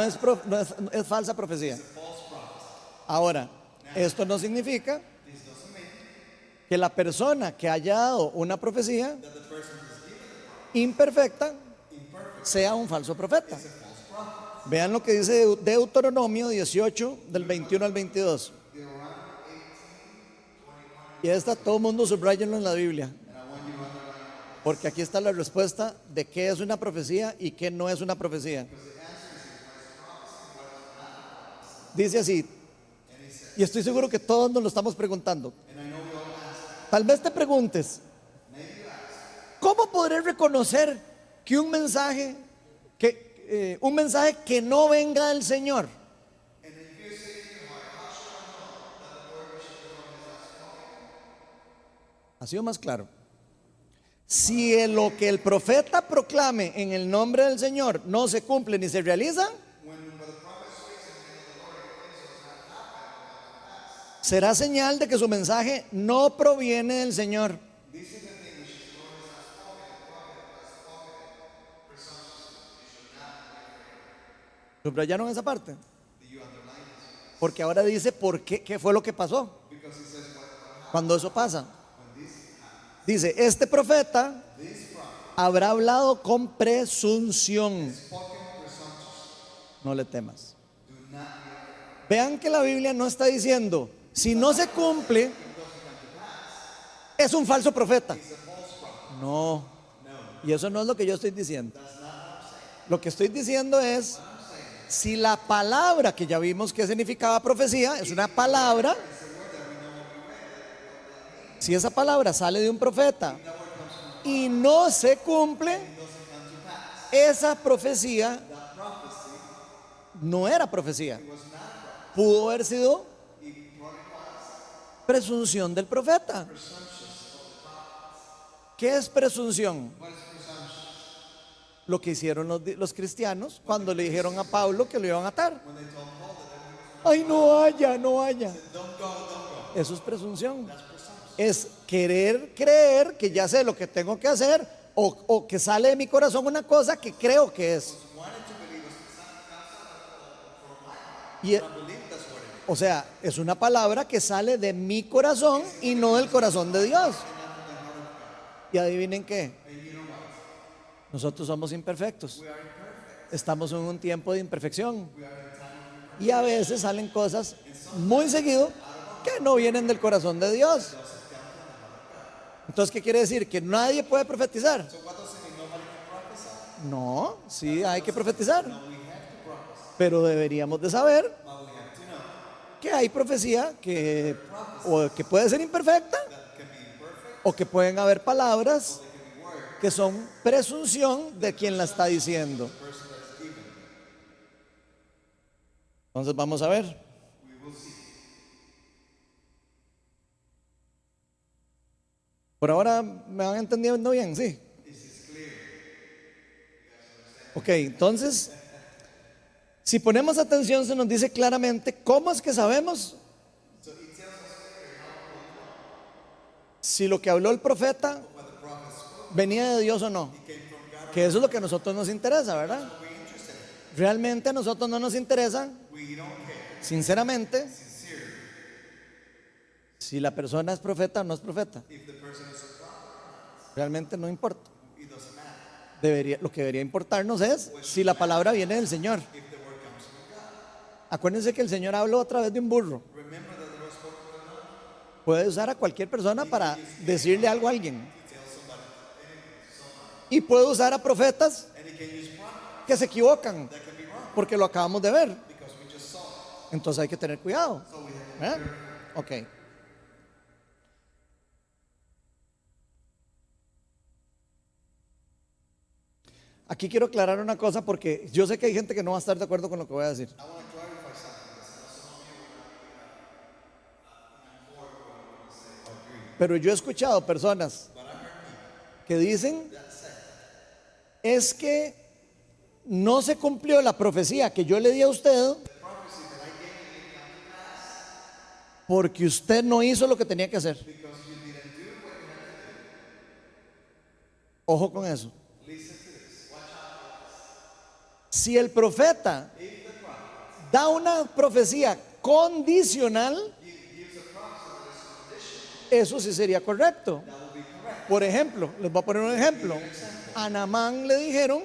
es falsa profecía. Ahora, esto no significa que la persona que haya dado una profecía imperfecta sea un falso profeta. Vean lo que dice Deuteronomio 18, del 21 al 22. Y esta todo el mundo subrayenlo en la Biblia. Porque aquí está la respuesta de qué es una profecía y qué no es una profecía. Dice así, y estoy seguro que todos nos lo estamos preguntando. Tal vez te preguntes, ¿cómo podré reconocer que un mensaje que no venga del Señor? Ha sido más claro. Si lo que el profeta proclame en el nombre del Señor no se cumple ni se realiza, será señal de que su mensaje no proviene del Señor. ¿Subrayaron esa parte? Porque ahora dice por qué fue lo que pasó cuando eso pasa. Dice, este profeta habrá hablado con presunción. No le temas. Vean que la Biblia no está diciendo, si no se cumple, es un falso profeta. No. Y eso no es lo que yo estoy diciendo. Lo que estoy diciendo es, si la palabra que ya vimos que significaba profecía, es una palabra, si esa palabra sale de un profeta y no se cumple, esa profecía no era profecía. Pudo haber sido presunción del profeta. ¿Qué es presunción? Lo que hicieron los cristianos cuando le dijeron a Pablo que lo iban a atar. Ay, no vaya, no vaya. Eso es presunción. Es querer creer que ya sé lo que tengo que hacer o que sale de mi corazón una cosa que creo que es. O sea, es una palabra que sale de mi corazón y no del corazón de Dios. Y adivinen qué. Nosotros somos imperfectos. Estamos en un tiempo de imperfección. Y a veces salen cosas muy seguido que no vienen del corazón de Dios. Entonces, ¿qué quiere decir? ¿Que nadie puede profetizar? No, sí hay que profetizar. Pero deberíamos de saber que hay profecía que puede ser imperfecta o que pueden haber palabras que son presunción de quien la está diciendo. Entonces vamos a ver. Por ahora me van entendiendo bien, ¿sí? Ok, entonces, si ponemos atención se nos dice claramente cómo es que sabemos si lo que habló el profeta venía de Dios o no. Que eso es lo que a nosotros nos interesa, ¿verdad? Realmente a nosotros no nos interesa, sinceramente, si la persona es profeta o no es profeta. Realmente no importa. Lo que debería importarnos es si la palabra viene del Señor. Acuérdense que el Señor habló a través de un burro. Puede usar a cualquier persona para decirle algo a alguien. Y puede usar a profetas que se equivocan, porque lo acabamos de ver. Entonces hay que tener cuidado. Ok. Aquí quiero aclarar una cosa porque yo sé que hay gente que no va a estar de acuerdo con lo que voy a decir. Pero yo he escuchado personas que dicen, es que no se cumplió la profecía que yo le di a usted porque usted no hizo lo que tenía que hacer. Ojo con eso. Si el profeta da una profecía condicional, eso sí sería correcto. Por ejemplo, les voy a poner un ejemplo. A Naamán le dijeron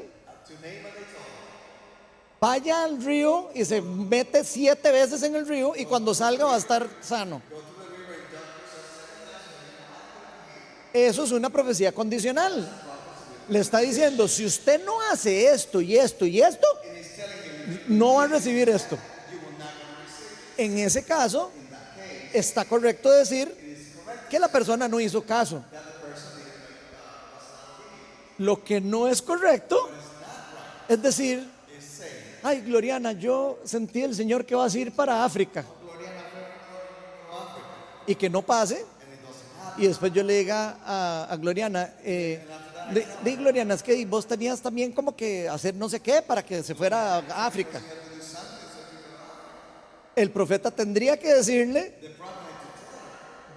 vaya al río y se mete 7 veces en el río y cuando salga va a estar sano. Eso es una profecía condicional. Le está diciendo, si usted no hace esto y esto y esto, no va a recibir esto. En ese caso, está correcto decir que la persona no hizo caso. Lo que no es correcto es decir, ay, Gloriana, yo sentí el Señor que vas a ir para África y que no pase. Y después yo le diga a Gloriana, Gloriana, es que vos tenías también como que hacer no sé qué para que se fuera a África. El profeta tendría que decirle,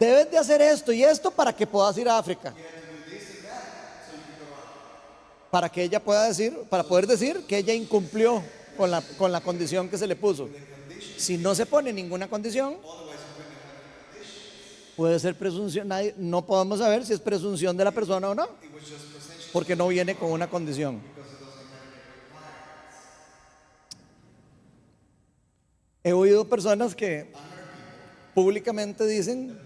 debes de hacer esto y esto para que puedas ir a África. Para que ella pueda decir, para poder decir que ella incumplió con la condición que se le puso. Si no se pone ninguna condición, puede ser presunción. No podemos saber si es presunción de la persona o no, porque no viene con una condición. He oído personas que públicamente dicen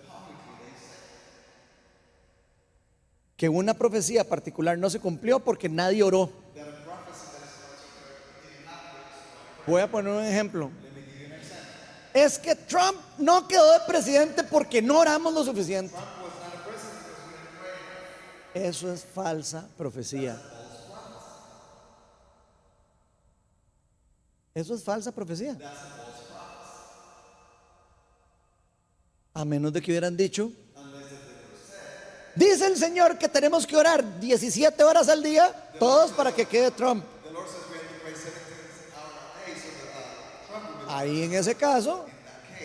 que una profecía particular no se cumplió porque nadie oró. Voy a poner un ejemplo. Es que Trump no quedó de presidente porque no oramos lo suficiente. Eso es falsa profecía. Eso es falsa profecía. A menos de que hubieran dicho, dice el Señor que tenemos que orar 17 horas al día, todos para que quede Trump. Ahí en ese caso,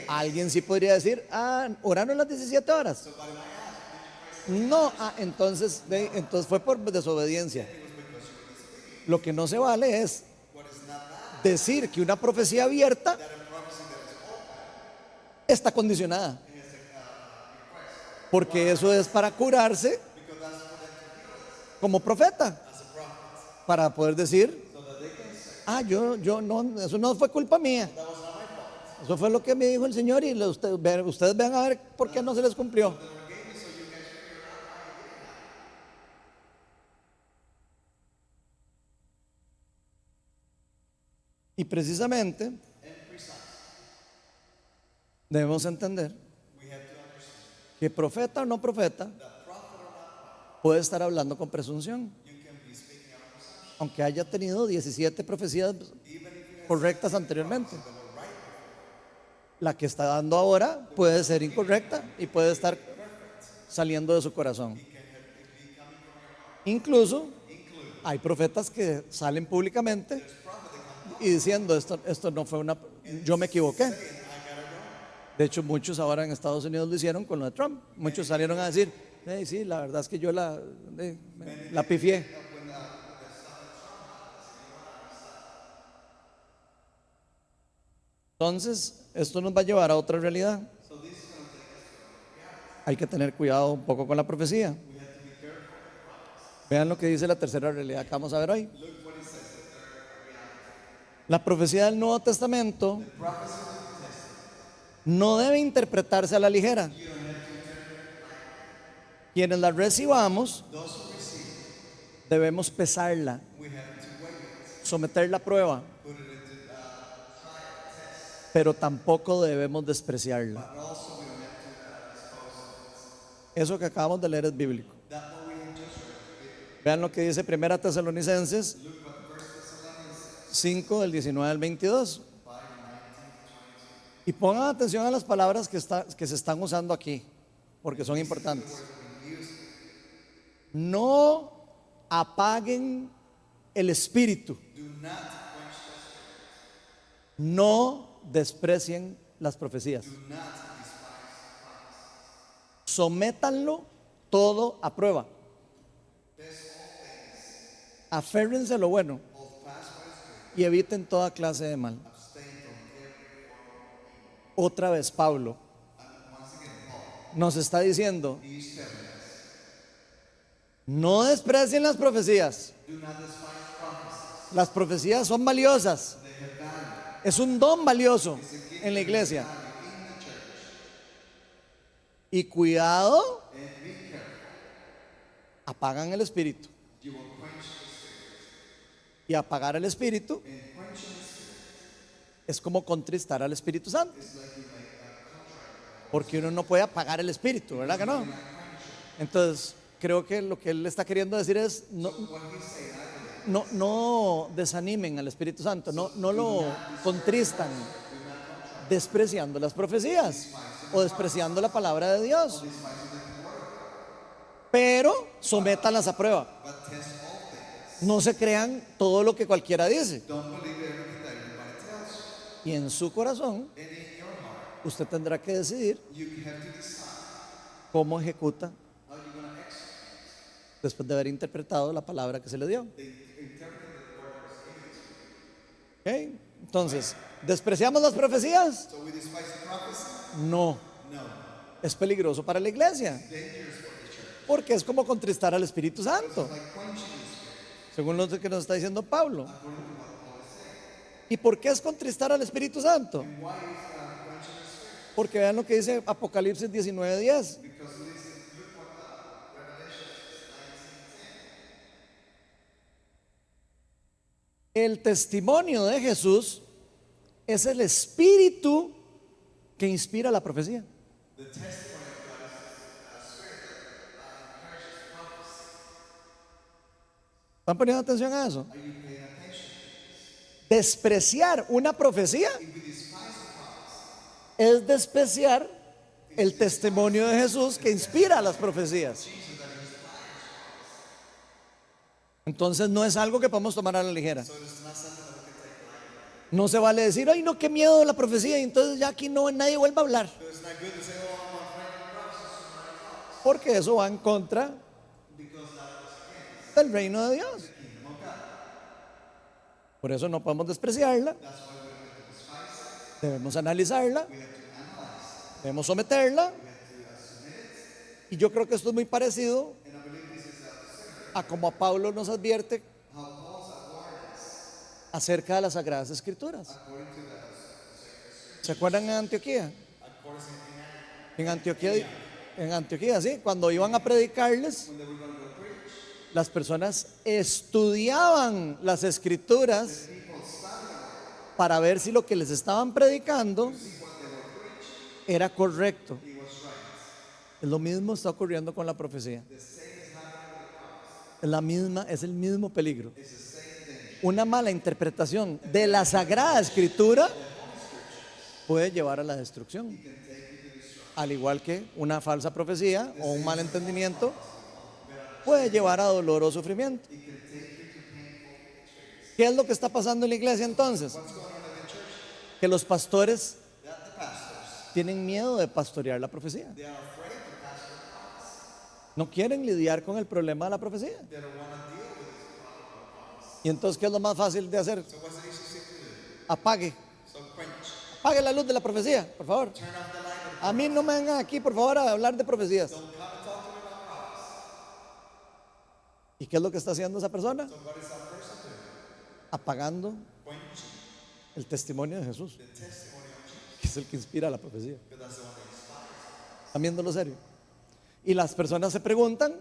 alguien sí podría decir, oraron las 17 horas. No, entonces fue por desobediencia. Lo que no se vale es decir que una profecía abierta está condicionada. Porque eso es para curarse como profeta. Para poder decir, yo no, eso no fue culpa mía. Eso fue lo que me dijo el Señor y ustedes vean a ver por qué no se les cumplió. Y precisamente debemos entender que profeta o no profeta puede estar hablando con presunción, aunque haya tenido 17 profecías correctas anteriormente. La que está dando ahora puede ser incorrecta y puede estar saliendo de su corazón. Incluso hay profetas que salen públicamente y diciendo, esto no fue yo me equivoqué. De hecho, muchos ahora en Estados Unidos lo hicieron con lo de Trump. Muchos salieron a decir, sí, la verdad es que yo la pifié. Entonces, esto nos va a llevar a otra realidad. Hay que tener cuidado un poco con la profecía. Vean lo que dice la tercera realidad que vamos a ver hoy. La profecía del Nuevo Testamento no debe interpretarse a la ligera. Quienes la recibamos, debemos pesarla, someterla a prueba, pero tampoco debemos despreciarla. Eso que acabamos de leer es bíblico. Vean lo que dice 1 Tesalonicenses 5, del 19 al 22. Y pongan atención a las palabras que se están usando aquí, porque son importantes. No apaguen el espíritu. No desprecien las profecías. Sométanlo todo a prueba. Aférrense a lo bueno y eviten toda clase de mal. Otra vez Pablo nos está diciendo, no desprecien las profecías. Las profecías son valiosas. Es un don valioso en la iglesia. Y cuidado, apagan el espíritu. Y apagar el espíritu es como contristar al Espíritu Santo. Porque uno no puede apagar el espíritu, ¿verdad que no? Entonces, creo que lo que él está queriendo decir es no desanimen al Espíritu Santo, no lo contristan despreciando las profecías o despreciando la palabra de Dios. Pero sométanlas a prueba. No se crean todo lo que cualquiera dice. Y en su corazón, usted tendrá que decidir cómo ejecuta después de haber interpretado la palabra que se le dio. ¿Okay? Entonces, ¿despreciamos las profecías? No. Es peligroso para la iglesia, porque es como contristar al Espíritu Santo, según lo que nos está diciendo Pablo. ¿Y por qué es contristar al Espíritu Santo? Porque vean lo que dice Apocalipsis 19:10. El testimonio de Jesús es el espíritu que inspira la profecía. ¿Están poniendo atención a eso? Despreciar una profecía es despreciar el testimonio de Jesús que inspira las profecías. Entonces no es algo que podemos tomar a la ligera. No se vale decir, ay no, qué miedo de la profecía, y entonces ya aquí no nadie vuelva a hablar. Porque eso va en contra del reino de Dios. Por eso no podemos despreciarla. Debemos analizarla. Debemos someterla. Y yo creo que esto es muy parecido a como a Pablo nos advierte acerca de las Sagradas Escrituras. ¿Se acuerdan en Antioquía? En Antioquía, sí, cuando iban a predicarles, las personas estudiaban las Escrituras para ver si lo que les estaban predicando era correcto. Lo mismo está ocurriendo con la profecía. Es el mismo peligro. Una mala interpretación de la Sagrada Escritura puede llevar a la destrucción, al igual que una falsa profecía o un mal entendimiento puede llevar a dolor o sufrimiento. ¿Qué es lo que está pasando en la iglesia entonces? Que los pastores tienen miedo de pastorear la profecía. No quieren lidiar con el problema de la profecía. Y entonces, ¿qué es lo más fácil de hacer? Apague la luz de la profecía, por favor. A mí no me vengan aquí, por favor, a hablar de profecías. ¿Y qué es lo que está haciendo esa persona? Apagando el testimonio de Jesús, que es el que inspira la profecía. ¿Están viéndolo serio? Y las personas se preguntan,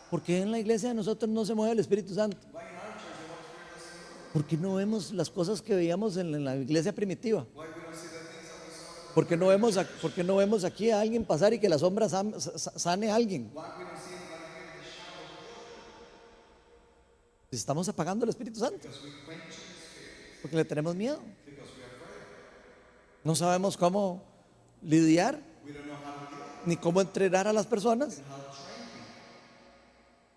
¿por qué en la iglesia de nosotros no se mueve el Espíritu Santo? ¿Por qué no vemos las cosas que veíamos en la iglesia primitiva? ¿Por qué no vemos aquí a alguien pasar y que la sombra sane a alguien? Estamos apagando el Espíritu Santo porque le tenemos miedo. No sabemos cómo lidiar ni cómo entrenar a las personas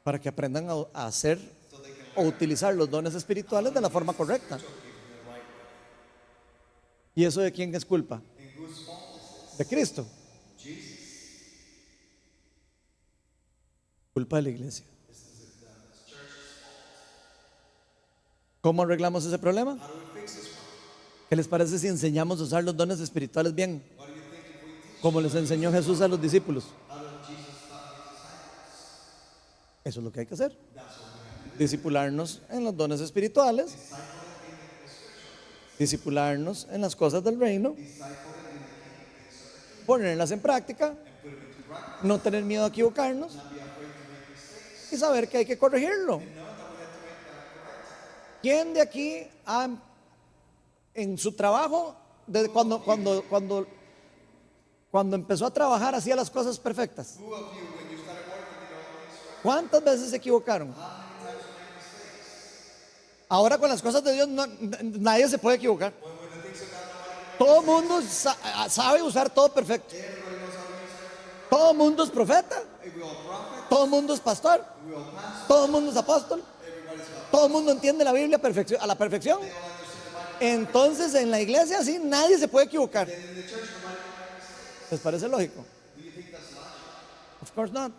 para que aprendan a hacer o utilizar los dones espirituales de la forma correcta. ¿Y eso de quién es culpa? De Cristo. Culpa de la iglesia. ¿Cómo arreglamos ese problema? ¿Qué les parece si enseñamos a usar los dones espirituales bien? Como les enseñó Jesús a los discípulos. Eso es lo que hay que hacer. Discipularnos en los dones espirituales discipularnos en las cosas del reino, ponerlas en práctica, no tener miedo a equivocarnos y saber que hay que corregirlo. ¿Quién de aquí en su trabajo, desde cuando empezó a trabajar, hacía las cosas perfectas? ¿Cuántas veces se equivocaron? Ahora con las cosas de Dios nadie se puede equivocar. Todo el mundo sabe usar todo perfecto. Todo el mundo es profeta. Todo el mundo es pastor. Todo el mundo es apóstol. Todo el mundo entiende la Biblia a la perfección. Entonces en la iglesia así nadie se puede equivocar. ¿Les parece lógico? Of course not.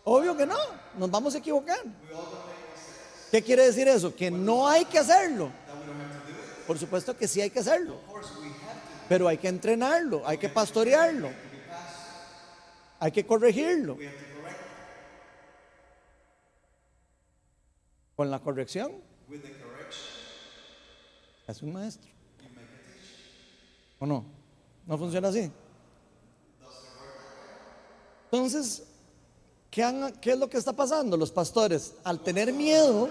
Obvio que no, nos vamos a equivocar. ¿Qué quiere decir eso? Que no hay que hacerlo. Por supuesto que sí hay que hacerlo, pero hay que entrenarlo, hay que pastorearlo, hay que corregirlo. Con la corrección es un maestro. ¿O no? ¿No funciona así? Entonces, ¿qué es lo que está pasando? Los pastores, al tener miedo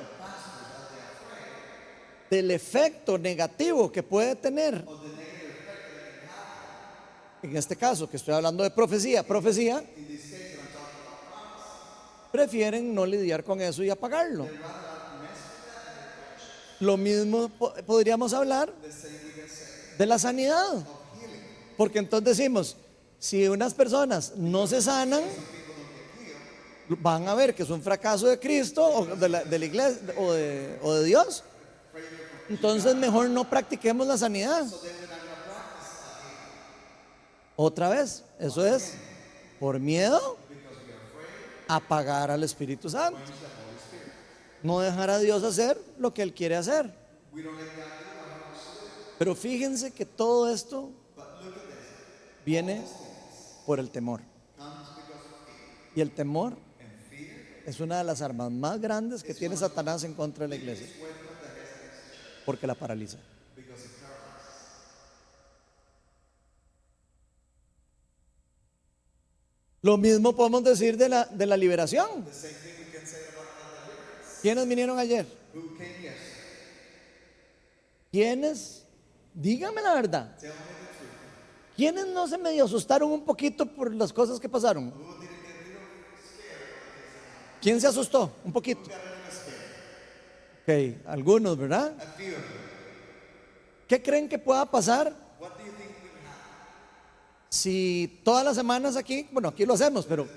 del efecto negativo que puede tener, en este caso que estoy hablando de profecía, prefieren no lidiar con eso y apagarlo. Lo mismo podríamos hablar de la sanidad, porque entonces decimos, si unas personas no se sanan, van a ver que es un fracaso de Cristo o de la iglesia o de Dios. Entonces mejor no practiquemos la sanidad. Otra vez, eso es por miedo a apagar al Espíritu Santo. No dejar a Dios hacer lo que Él quiere hacer. Pero fíjense que todo esto viene por el temor. Y el temor es una de las armas más grandes que tiene Satanás en contra de la iglesia, porque la paraliza. Lo mismo podemos decir de la liberación. ¿Quiénes vinieron ayer? ¿Quiénes? Díganme la verdad. ¿Quiénes no se medio asustaron un poquito por las cosas que pasaron? ¿Quién se asustó? Un poquito. Ok, algunos, ¿verdad? ¿Qué creen que pueda pasar si todas las semanas aquí, bueno, aquí lo hacemos, pero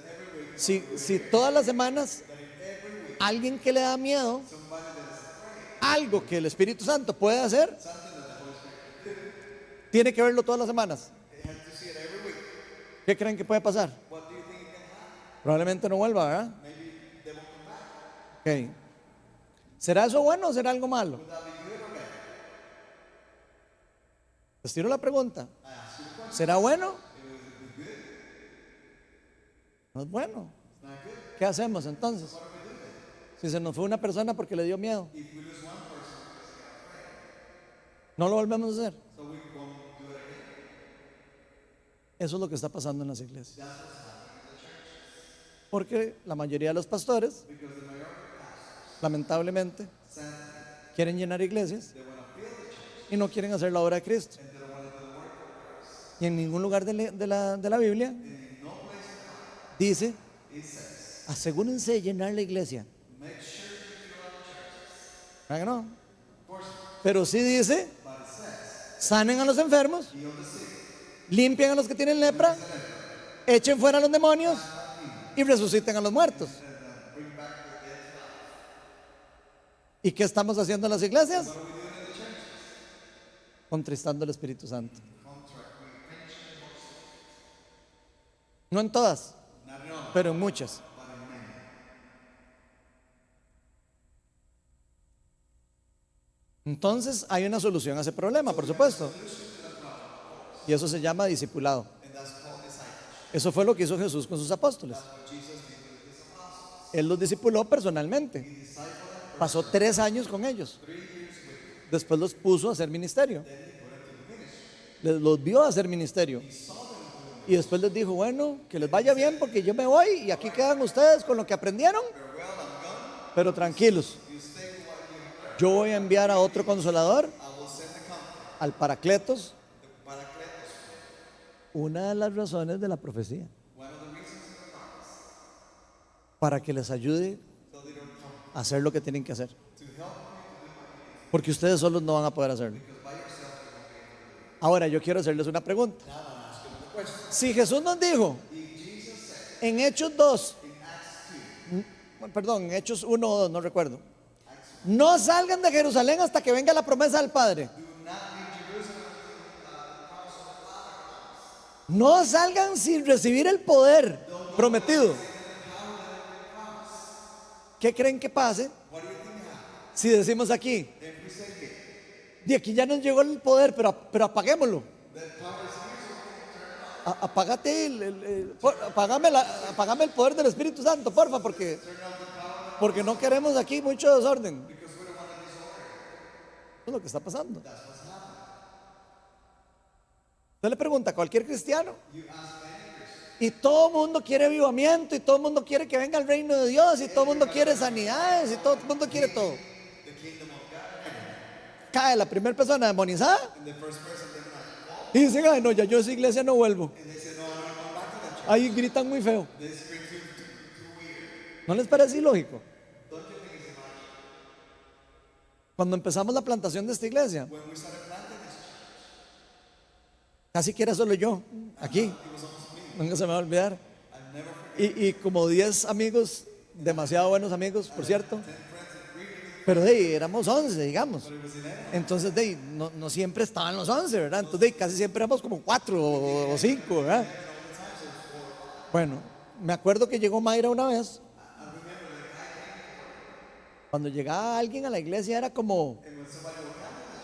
si todas las semanas alguien que le da miedo, algo que el Espíritu Santo puede hacer, tiene que verlo todas las semanas? ¿Qué creen que puede pasar? Probablemente no vuelva, ¿verdad? Ok. ¿Será eso bueno o será algo malo? Les tiro la pregunta. ¿Será bueno? No es bueno. ¿Qué hacemos entonces? Si se nos fue una persona porque le dio miedo, no lo volvemos a hacer. Eso es lo que está pasando en las iglesias. Porque la mayoría de los pastores, lamentablemente, quieren llenar iglesias y no quieren hacer la obra de Cristo. Y en ningún lugar de la Biblia dice, asegúrense de llenar la iglesia. ¿Verdad que no? Pero sí dice, sanen a los enfermos, limpien a los que tienen lepra, echen fuera a los demonios y resuciten a los muertos. ¿Y qué estamos haciendo en las iglesias? Contristando al Espíritu Santo. No en todas, pero en muchas. Entonces hay una solución a ese problema, por supuesto. Y eso se llama discipulado. Eso fue lo que hizo Jesús con sus apóstoles. Él los discipuló personalmente. Pasó 3 años con ellos. Después los puso a hacer ministerio. Los vio a hacer ministerio. Y después les dijo, bueno, que les vaya bien porque yo me voy y aquí quedan ustedes con lo que aprendieron. Pero tranquilos, yo voy a enviar a otro consolador, al Paracletos. Una de las razones de la profecía, para que les ayude a hacer lo que tienen que hacer, porque ustedes solos no van a poder hacerlo. Ahora yo quiero hacerles una pregunta. Si Jesús nos dijo en Hechos 2, perdón, en Hechos 1 o 2, no recuerdo, no salgan de Jerusalén hasta que venga la promesa del Padre. No salgan sin recibir el poder prometido. ¿Qué creen que pase si decimos aquí? De aquí ya nos llegó el poder, pero apaguémoslo. Apágate apágame el poder del Espíritu Santo, porfa, porque no queremos aquí mucho desorden. Eso es lo que está pasando. Usted le pregunta a cualquier cristiano y todo el mundo quiere avivamiento y todo el mundo quiere que venga el reino de Dios y todo el mundo quiere sanidades y todo el mundo quiere todo. Cae la primera persona demonizada y dicen, ay no, ya yo a esa iglesia no vuelvo. Ahí gritan muy feo. ¿No les parece ilógico? Cuando empezamos la plantación de esta iglesia, casi que era solo yo, aquí, nunca se me va a olvidar. Y como 10 amigos, demasiado buenos amigos, por cierto, pero éramos 11, digamos. Entonces no siempre estaban los 11, ¿verdad? Entonces casi siempre éramos como 4 o 5, ¿verdad? Bueno, me acuerdo que llegó Mayra una vez. Cuando llegaba alguien a la iglesia era como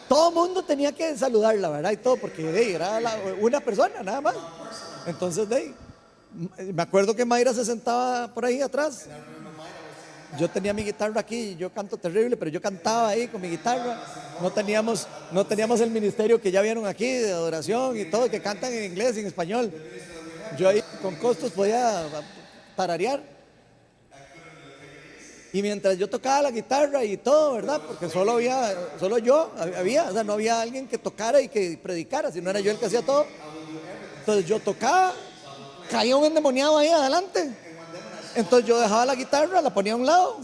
todo el mundo tenía que saludarla, ¿verdad? Y todo, porque era una persona nada más. Entonces me acuerdo que Mayra se sentaba por ahí atrás. Yo tenía mi guitarra aquí, yo canto terrible, pero yo cantaba ahí con mi guitarra. No teníamos el ministerio que ya vieron aquí de adoración y todo, que cantan en inglés y en español. Yo ahí con costos podía tararear. Y mientras yo tocaba la guitarra y todo, ¿verdad? Porque solo yo había, o sea, no había alguien que tocara y que predicara, si no era yo el que hacía todo. Entonces yo tocaba, caía un endemoniado ahí adelante. Entonces yo dejaba la guitarra, la ponía a un lado,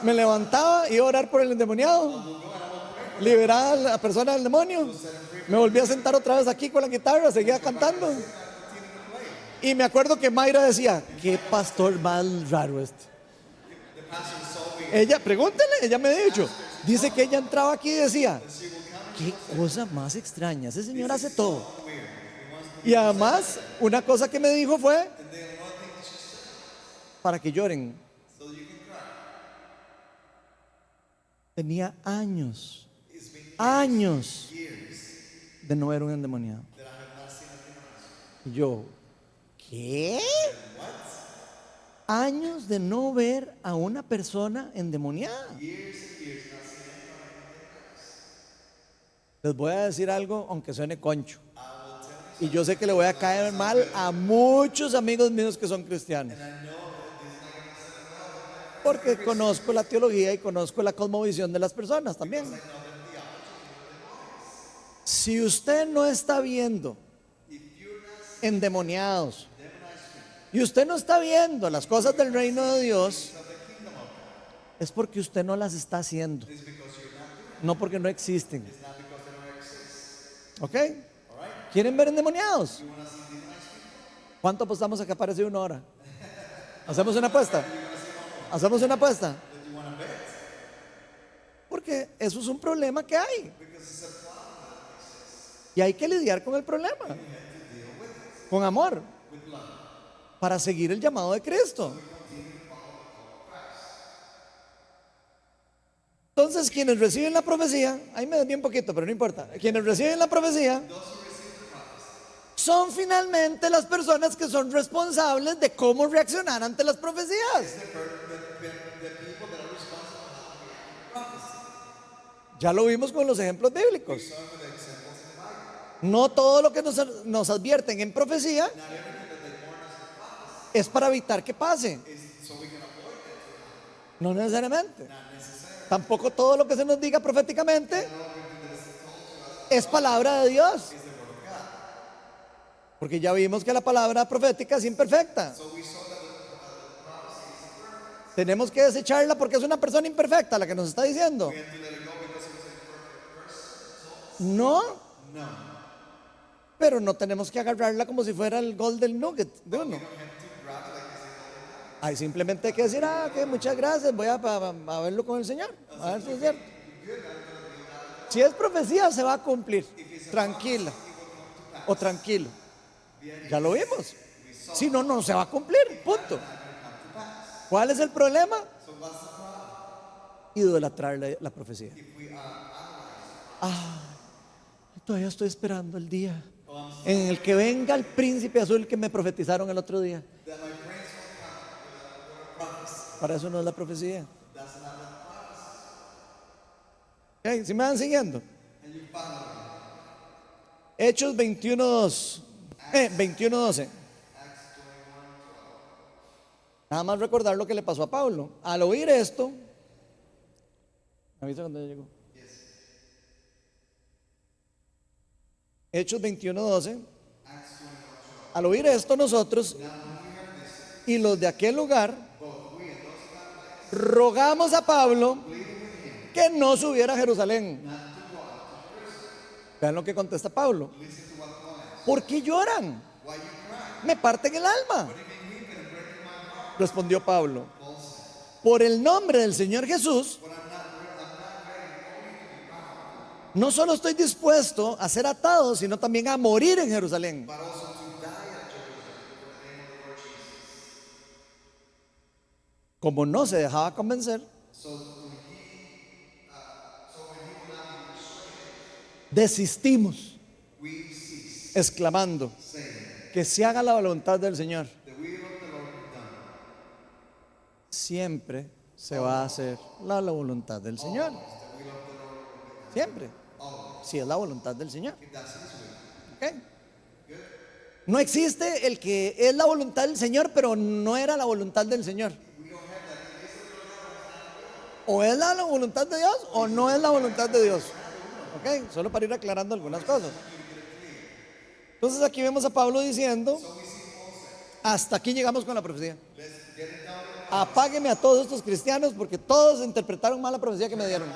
me levantaba, iba a orar por el endemoniado, liberaba a la persona del demonio, me volví a sentar otra vez aquí con la guitarra, seguía cantando. Y me acuerdo que Mayra decía, qué pastor más raro este. Ella, pregúntele, ella me ha dicho, dice que ella entraba aquí y decía, qué cosa más extraña, ese señor hace todo. Y además, una cosa que me dijo fue, para que lloren. Tenía años de no ver un endemoniado. Y yo, ¿qué? Años de no ver a una persona endemoniada. Les voy a decir algo, aunque suene concho. Y yo sé que le voy a caer mal a muchos amigos míos que son cristianos. Porque conozco la teología y conozco la cosmovisión de las personas también. Si usted no está viendo endemoniados y usted no está viendo las cosas del reino de Dios, es porque usted no las está haciendo, no porque no existen. ¿Ok? ¿Quieren ver endemoniados? ¿Cuánto apostamos a que aparece uno ahora? ¿Hacemos una apuesta? ¿Hacemos una apuesta? Porque eso es un problema que hay. Y hay que lidiar con el problema. Con amor. Para seguir el llamado de Cristo. Entonces, quienes reciben la profecía, ahí me desvío un poquito, pero no importa. Quienes reciben la profecía son finalmente las personas que son responsables de cómo reaccionar ante las profecías. Ya lo vimos con los ejemplos bíblicos. No todo lo que nos advierten en profecía es para evitar que pase. No necesariamente. Tampoco todo lo que se nos diga proféticamente es palabra de Dios. Porque ya vimos que la palabra profética es imperfecta. Tenemos que desecharla porque es una persona imperfecta la que nos está diciendo. No, pero no tenemos que agarrarla como si fuera el golden nugget de uno. Hay simplemente que decir, que muchas gracias, voy a verlo con el Señor, a ver si es cierto. Si es profecía, se va a cumplir. Tranquila o tranquilo. Ya lo vimos. Si no, no se va a cumplir. Punto. ¿Cuál es el problema? Idolatrar la profecía. Todavía estoy esperando el día en el que venga el príncipe azul que me profetizaron el otro día. Para eso no es la profecía. Okay, ¿sí me van siguiendo? Hechos 21:12. Nada más recordar lo que le pasó a Pablo. Al oír esto, ¿me avisa cuando llegó? Hechos 21:12. Al oír esto nosotros y los de aquel lugar rogamos a Pablo que no subiera a Jerusalén. Vean lo que contesta Pablo. ¿Por qué lloran? Me parten el alma. Respondió Pablo. Por el nombre del Señor Jesús, no solo estoy dispuesto a ser atado, sino también a morir en Jerusalén. Como no se dejaba convencer, desistimos, exclamando, que se haga la voluntad del Señor. Siempre se va a hacer la voluntad del Señor. Siempre. Si es la voluntad del Señor. ¿Okay? No existe el que es la voluntad del Señor, pero no era la voluntad del Señor. O es la voluntad de Dios o no es la voluntad de Dios. ¿Ok? Solo para ir aclarando algunas cosas. Entonces aquí vemos a Pablo diciendo, hasta aquí llegamos con la profecía. Apágueme a todos estos cristianos porque todos interpretaron mal la profecía que me dieron.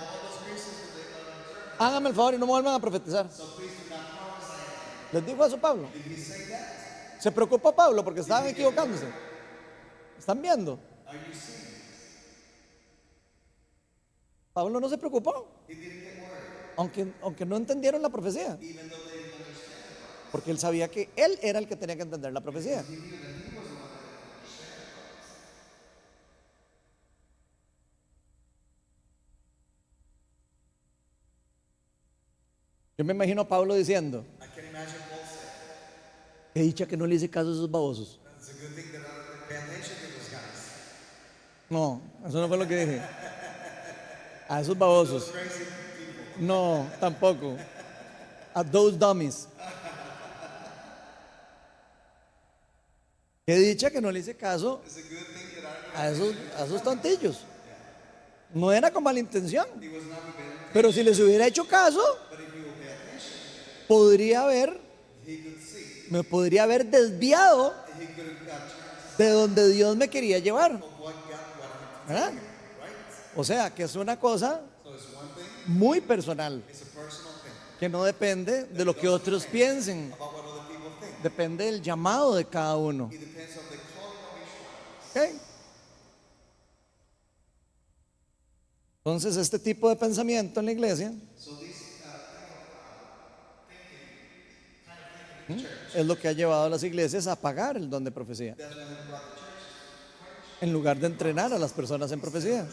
Háganme el favor y no me vuelvan a profetizar. ¿Les dijo eso Pablo? ¿Se preocupó Pablo porque estaban equivocándose? ¿Están viendo? Pablo no se preocupó, aunque no entendieron la profecía, porque él sabía que él era el que tenía que entender la profecía. Yo me imagino a Pablo diciendo, qué dicha que no le hice caso a esos babosos. No, eso no fue lo que dije. A esos babosos. No, tampoco. A those dummies. Qué dicha que no le hice caso a esos tontillos. No era con mala intención. Pero si les hubiera hecho caso, me podría haber desviado de donde Dios me quería llevar. ¿Verdad? O sea, que es una cosa muy personal, que no depende de lo que otros piensen, depende del llamado de cada uno. ¿Okay? Entonces, este tipo de pensamiento en la iglesia es lo que ha llevado a las iglesias a apagar el don de profecía, en lugar de entrenar a las personas en profecía.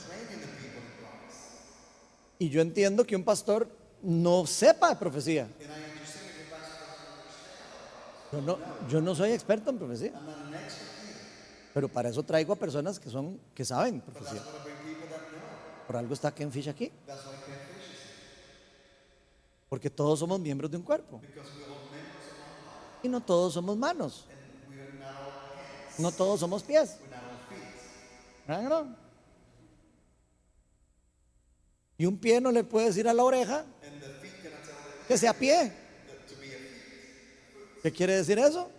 Y yo entiendo que un pastor no sepa de profecía. Yo no soy experto en profecía, pero para eso traigo a personas que saben profecía. Por algo está Ken Fish aquí. Porque todos somos miembros de un cuerpo. Y no todos somos manos. No todos somos pies. ¿Verdad que no? Y un pie no le puede decir a la oreja que sea pie. ¿Qué quiere decir eso?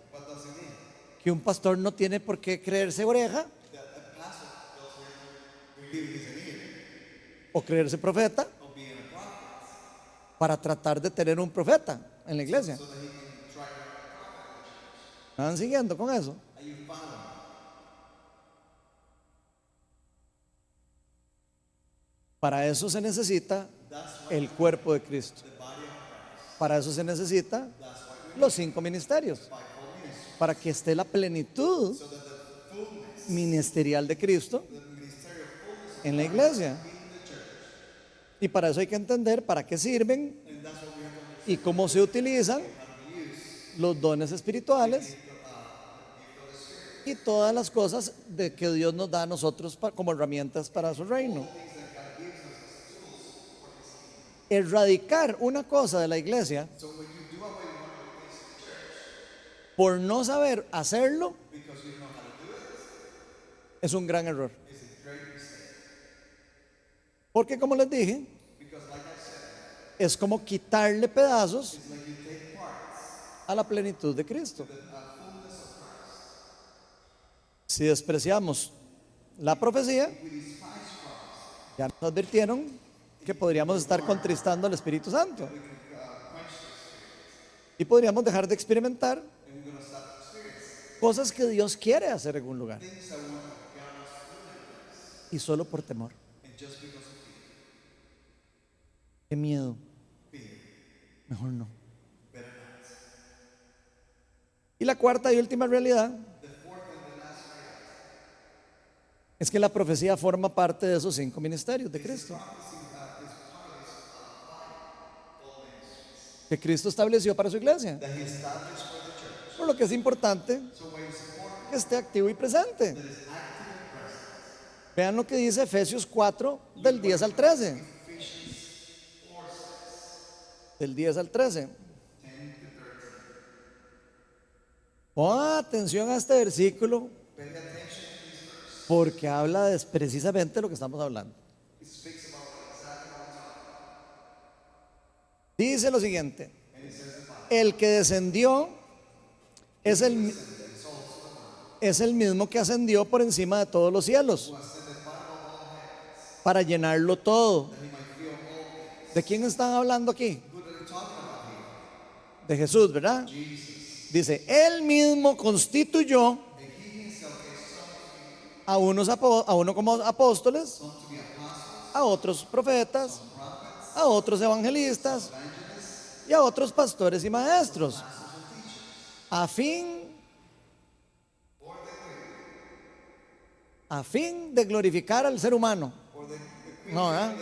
Que un pastor no tiene por qué creerse oreja o creerse profeta para tratar de tener un profeta en la iglesia. ¿Están siguiendo con eso? Para eso se necesita el cuerpo de Cristo. Para eso se necesita los 5 ministerios. Para que esté la plenitud ministerial de Cristo en la iglesia. Y para eso hay que entender para qué sirven y cómo se utilizan los dones espirituales y todas las cosas de que Dios nos da a nosotros como herramientas para su reino. Erradicar una cosa de la iglesia por no saber hacerlo es un gran error. Porque como les dije, es como quitarle pedazos a la plenitud de Cristo. Si despreciamos la profecía, ya nos advirtieron que podríamos estar contristando al Espíritu Santo y podríamos dejar de experimentar cosas que Dios quiere hacer en un lugar y solo por temor. Qué miedo. Mejor no. Y la cuarta y última realidad es que la profecía forma parte de esos 5 ministerios de Cristo que Cristo estableció para su iglesia. Por lo que es importante que esté activo y presente. Vean lo que dice Efesios 4 del 10 al 13. Del 10 al 13. Pongan atención a este versículo porque habla de precisamente lo que estamos hablando. Dice lo siguiente: el que descendió es el mismo que ascendió por encima de todos los cielos para llenarlo todo. ¿De quién están hablando aquí? De Jesús, ¿verdad? Dice, él mismo constituyó a uno como apóstoles, a otros profetas, a otros evangelistas y a otros pastores y maestros, a fin de glorificar al ser humano. No, ¿verdad?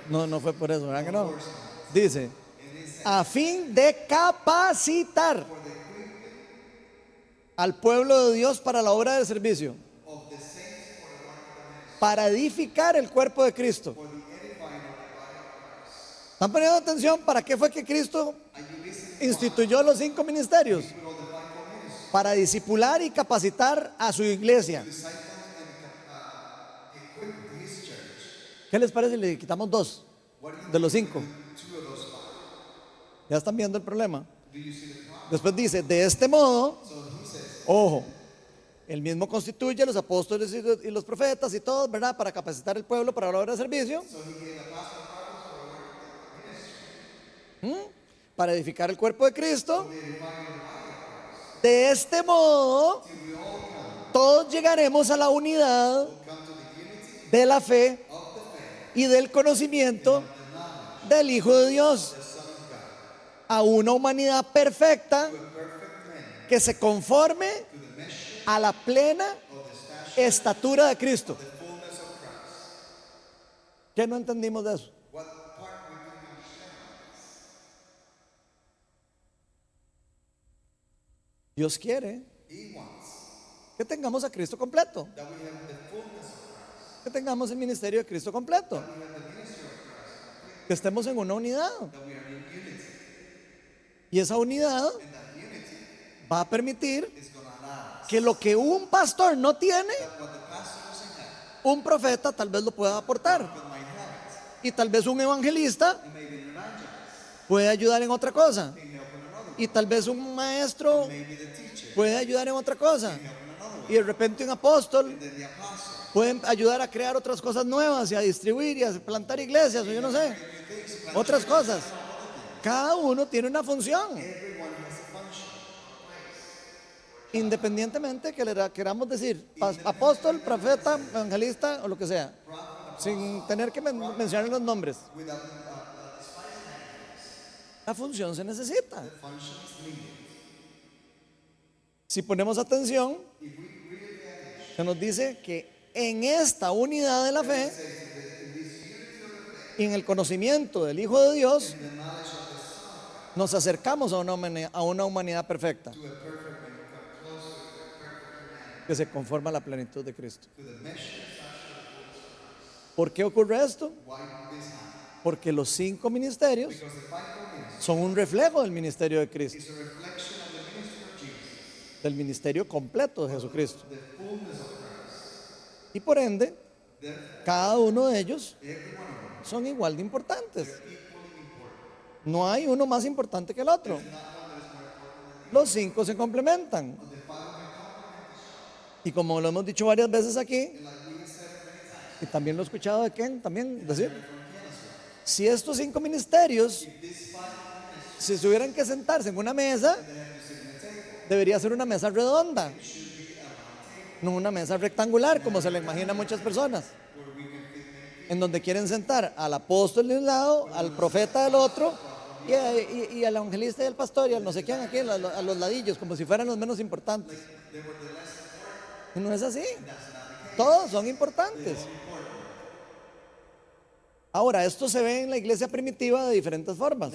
No fue por eso, ¿verdad que no? Dice, a fin de capacitar al pueblo de Dios para la obra del servicio, para edificar el cuerpo de Cristo. ¿Están poniendo atención? ¿Para qué fue que Cristo instituyó los 5 ministerios? Para discipular y capacitar a su iglesia. ¿Qué les parece si le quitamos 2 de los 5? ¿Ya están viendo el problema? Después dice, de este modo, ojo, el mismo constituye a los apóstoles y los profetas y todos, ¿verdad? Para capacitar el pueblo para la obra de servicio. Para edificar el cuerpo de Cristo. De este modo, todos llegaremos a la unidad de la fe y del conocimiento del Hijo de Dios, a una humanidad perfecta que se conforme a la plena estatura de Cristo. ¿Qué no entendimos de eso? Dios quiere que tengamos a Cristo completo, que tengamos el ministerio de Cristo completo. que estemos en una unidad. Y esa unidad va a permitir que lo que un pastor no tiene, un profeta tal vez lo pueda aportar. Y tal vez un evangelista puede ayudar en otra cosa. Y tal vez un maestro puede ayudar en otra cosa. Y de repente un apóstol puede ayudar a crear otras cosas nuevas y a distribuir y a plantar iglesias o yo no sé, otras cosas. Cada uno tiene una función. Independientemente que le queramos decir apóstol, profeta, evangelista o lo que sea, sin tener que mencionar los nombres. La función se necesita. Si ponemos atención, se nos dice que en esta unidad de la fe y en el conocimiento del Hijo de Dios nos acercamos a una humanidad perfecta que se conforma a la plenitud de Cristo. ¿Por qué ocurre esto? Porque los 5 ministerios son un reflejo del ministerio de Cristo, del ministerio completo de Jesucristo. Y por ende, cada uno de ellos son igual de importantes. No hay uno más importante que el otro. Los 5 se complementan. Y como lo hemos dicho varias veces aquí, y también lo he escuchado de Ken también decir, si estos 5 ministerios, si tuvieran que sentarse en una mesa, debería ser una mesa redonda, no una mesa rectangular como se le imagina a muchas personas, en donde quieren sentar al apóstol de un lado, al profeta del otro y al evangelista y al pastor y al no sé quién aquí, a los ladillos, como si fueran los menos importantes. Y no es así. Todos son importantes. Ahora, esto se ve en la iglesia primitiva de diferentes formas.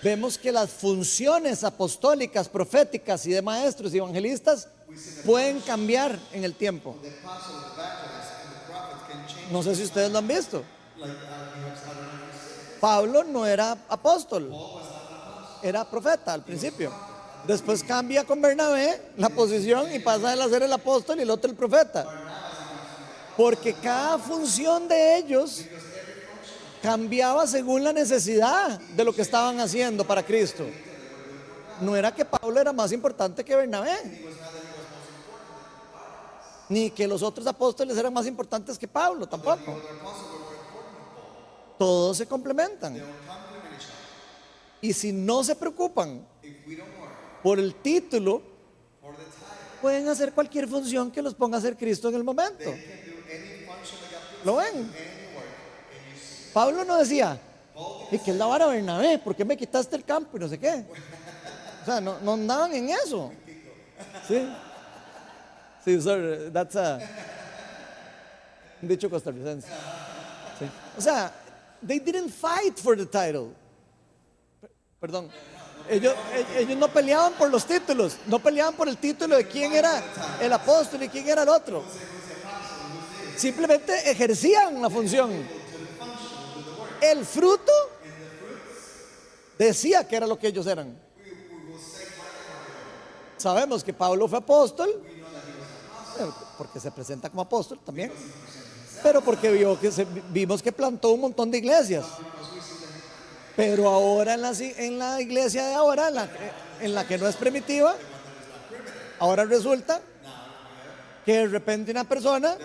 Vemos que las funciones apostólicas, proféticas y de maestros y evangelistas pueden cambiar en el tiempo. No sé si ustedes lo han visto. Pablo no era apóstol, era profeta al principio. Después cambia con Bernabé la posición y pasa de ser el apóstol y el otro el profeta. Porque cada función de ellos cambiaba según la necesidad de lo que estaban haciendo para Cristo. No era que Pablo era más importante que Bernabé, ni que los otros apóstoles eran más importantes que Pablo, tampoco. Todos se complementan. Y si no se preocupan por el título, pueden hacer cualquier función que los ponga a hacer Cristo en el momento. ¿Lo ven? Pablo no decía, ¿y qué es la vara Bernabé? ¿Por qué me quitaste el campo y no sé qué? O sea, no andaban en eso. ¿Sí? Sí, sorry, that's un dicho costarricense. ¿Sí? O sea, they didn't fight for the title. Perdón. Ellos no peleaban por los títulos, no peleaban por el título de quién era el apóstol y quién era el otro. Simplemente ejercían la función. El fruto decía que era lo que ellos eran. Sabemos que Pablo fue apóstol, porque se presenta como apóstol también, pero porque vimos que plantó un montón de iglesias. Pero ahora en la iglesia de ahora, en la que no es primitiva, ahora resulta que de repente una persona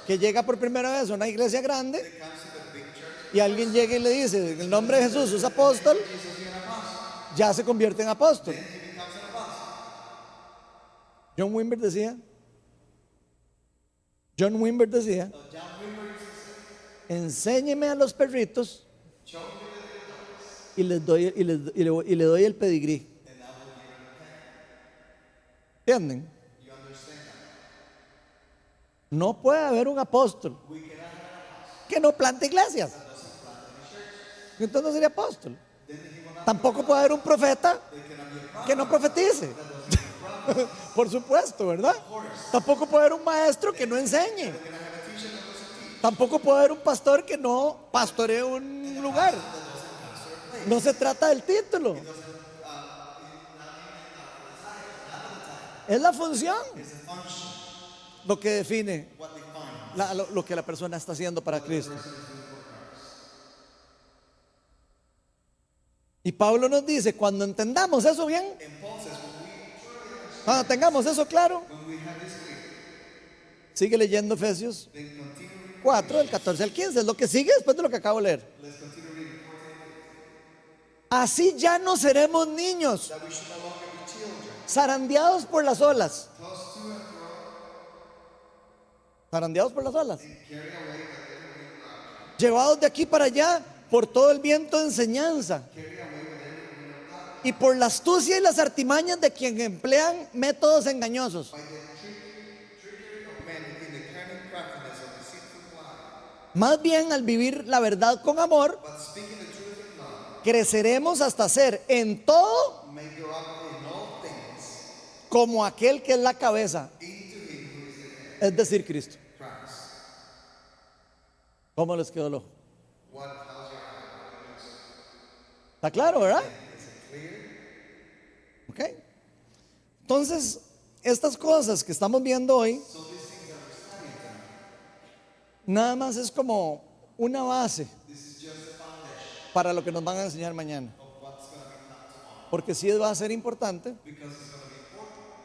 que llega por primera vez a una iglesia grande y alguien llega y le dice, en el nombre de Jesús es apóstol, ya se convierte en apóstol. John Wimber decía, enséñeme a los perritos y le doy el pedigrí. ¿Entienden? No puede haber un apóstol que no plante iglesias. Entonces no sería apóstol. Tampoco puede haber un profeta que no profetice. Por supuesto, ¿verdad? Tampoco puede haber un maestro que no enseñe. Tampoco puede haber un pastor que no pastoree un lugar. No se trata del título. Es la función lo que define lo que la persona está haciendo para Cristo. Y Pablo nos dice, cuando entendamos eso bien, cuando tengamos eso claro, sigue leyendo Efesios 4, del 14 al 15, es lo que sigue después de lo que acabo de leer. Así ya no seremos niños, zarandeados por las olas. Zarandeados por las olas. Llevados de aquí para allá por todo el viento de enseñanza. Y por la astucia y las artimañas de quien emplean métodos engañosos. Más bien, al vivir la verdad con amor, creceremos hasta ser en todo como aquel que es la cabeza, es decir, Cristo. ¿Cómo les quedó el ojo? ¿Está claro, verdad? Ok. Entonces, estas cosas que estamos viendo hoy, nada más es como una base para lo que nos van a enseñar mañana. Porque sí va a ser importante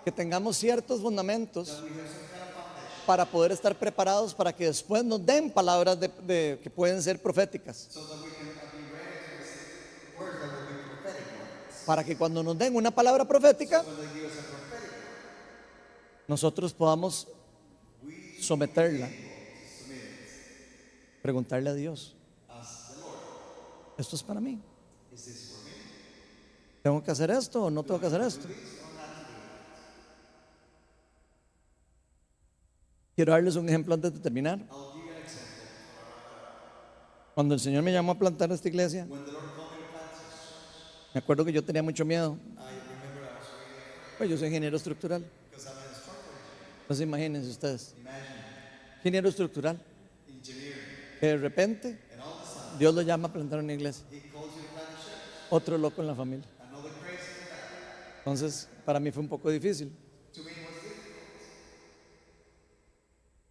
que tengamos ciertos fundamentos para poder estar preparados para que después nos den palabras que pueden ser proféticas. Para que cuando nos den una palabra profética, nosotros podamos someterla, preguntarle a Dios, ¿esto es para mí? ¿Tengo que hacer esto o no tengo que hacer esto? Quiero darles un ejemplo antes de terminar. Cuando el Señor me llamó a plantar esta iglesia, me acuerdo que yo tenía mucho miedo. Pues yo soy ingeniero estructural. Entonces imagínense ustedes, ingeniero estructural, que de repente Dios lo llama a plantar una iglesia. Otro loco en la familia. Entonces para mí fue un poco difícil.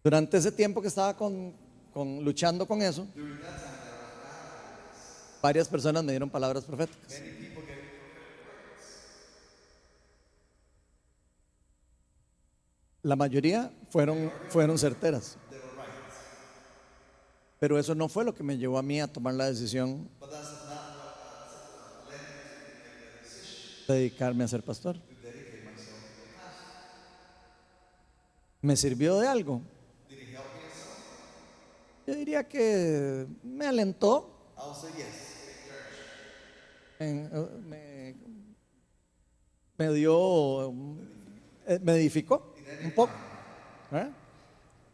Durante ese tiempo que estaba luchando con eso, varias personas me dieron palabras proféticas. La mayoría fueron certeras. Pero eso no fue lo que me llevó a mí a tomar la decisión de dedicarme a ser pastor. ¿Me sirvió de algo? Yo diría que me alentó, me edificó un poco, ¿eh?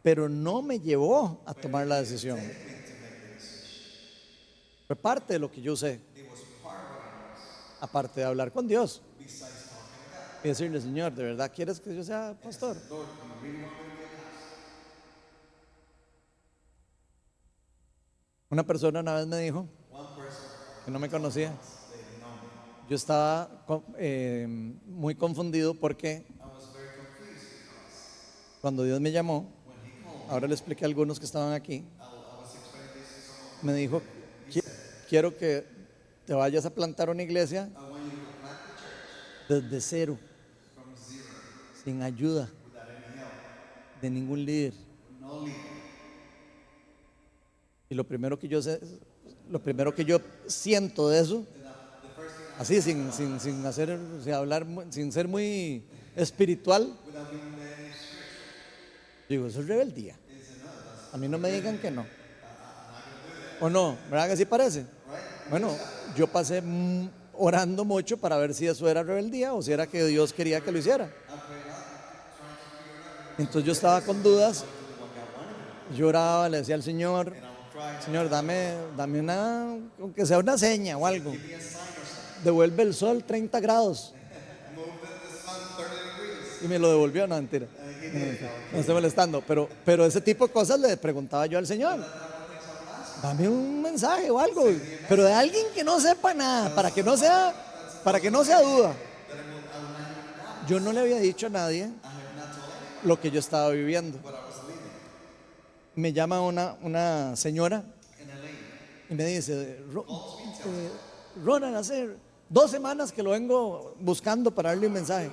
Pero no me llevó a tomar la decisión. Fue parte de lo que yo sé, aparte de hablar con Dios y decirle, Señor, ¿de verdad quieres que yo sea pastor? Una persona una vez me dijo, que no me conocía, yo estaba muy confundido porque cuando Dios me llamó, ahora le expliqué a algunos que estaban aquí, me dijo, quiero que te vayas a plantar una iglesia desde cero, sin ayuda de ningún líder. Y lo primero que yo siento de eso, así sin hablar, sin ser muy espiritual, digo, eso es rebeldía. A mí no me digan que no. ¿O no? ¿Verdad que sí parece? Bueno, yo pasé orando mucho para ver si eso era rebeldía o si era que Dios quería que lo hiciera. Entonces yo estaba con dudas, lloraba, le decía al Señor, Señor, dame aunque sea una seña o algo. Devuelve el sol 30 grados. Y me lo devolvió, no, mentira. No estoy molestando, pero ese tipo de cosas le preguntaba yo al Señor. Dame un mensaje o algo, pero de alguien que no sepa nada, para que no sea duda. Yo no le había dicho a nadie lo que yo estaba viviendo. Me llama una señora y me dice, Ronald, hace 2 semanas que lo vengo buscando para darle un mensaje.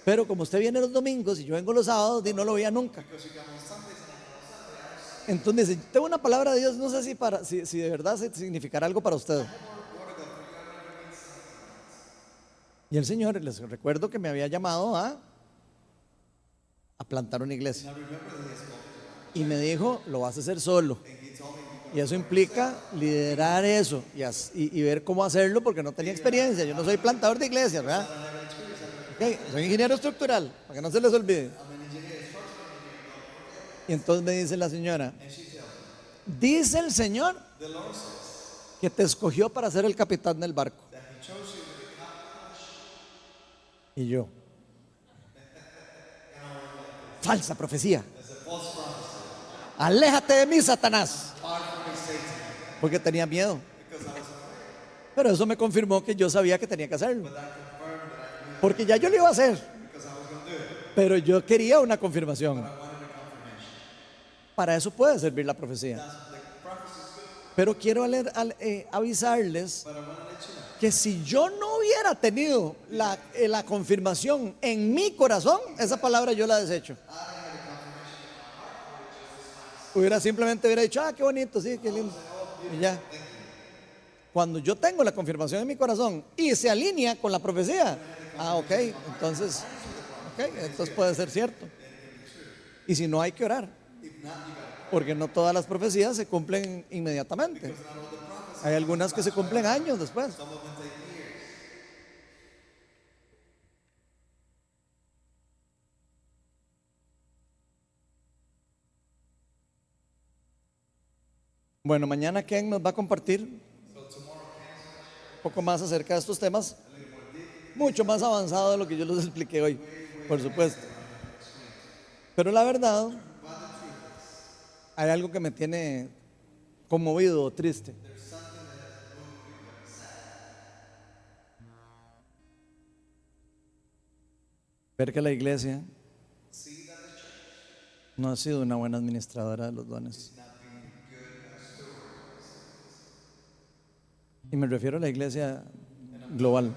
Pero como usted viene los domingos y yo vengo los sábados, y no lo veía nunca. Entonces dice, tengo una palabra de Dios, no sé si de verdad significará algo para usted. Y el Señor, les recuerdo que me había llamado a plantar una iglesia. Y me dijo, lo vas a hacer solo. Y eso implica liderar eso y ver cómo hacerlo porque no tenía experiencia. Yo no soy plantador de iglesias, ¿verdad? Okay, soy ingeniero estructural, para que no se les olvide. Y entonces me dice la señora, dice el Señor que te escogió para ser el capitán del barco. Y yo, falsa profecía. Aléjate de mí, Satanás. Porque tenía miedo. Pero eso me confirmó que yo sabía que tenía que hacerlo. Porque ya yo lo iba a hacer. Pero yo quería una confirmación. Para eso puede servir la profecía. Pero quiero avisarles que si yo no hubiera tenido la confirmación en mi corazón, esa palabra yo la desecho. Simplemente hubiera dicho, qué bonito, sí, qué lindo. Y ya. Cuando yo tengo la confirmación en mi corazón y se alinea con la profecía, ok, entonces puede ser cierto. Y si no, hay que orar, porque no todas las profecías se cumplen inmediatamente. Hay algunas que se cumplen años después. Bueno, mañana Ken nos va a compartir un poco más acerca de estos temas, mucho más avanzado de lo que yo les expliqué hoy, por supuesto. Pero la verdad, hay algo que me tiene conmovido o triste. Ver que la iglesia no ha sido una buena administradora de los dones. Y me refiero a la iglesia global.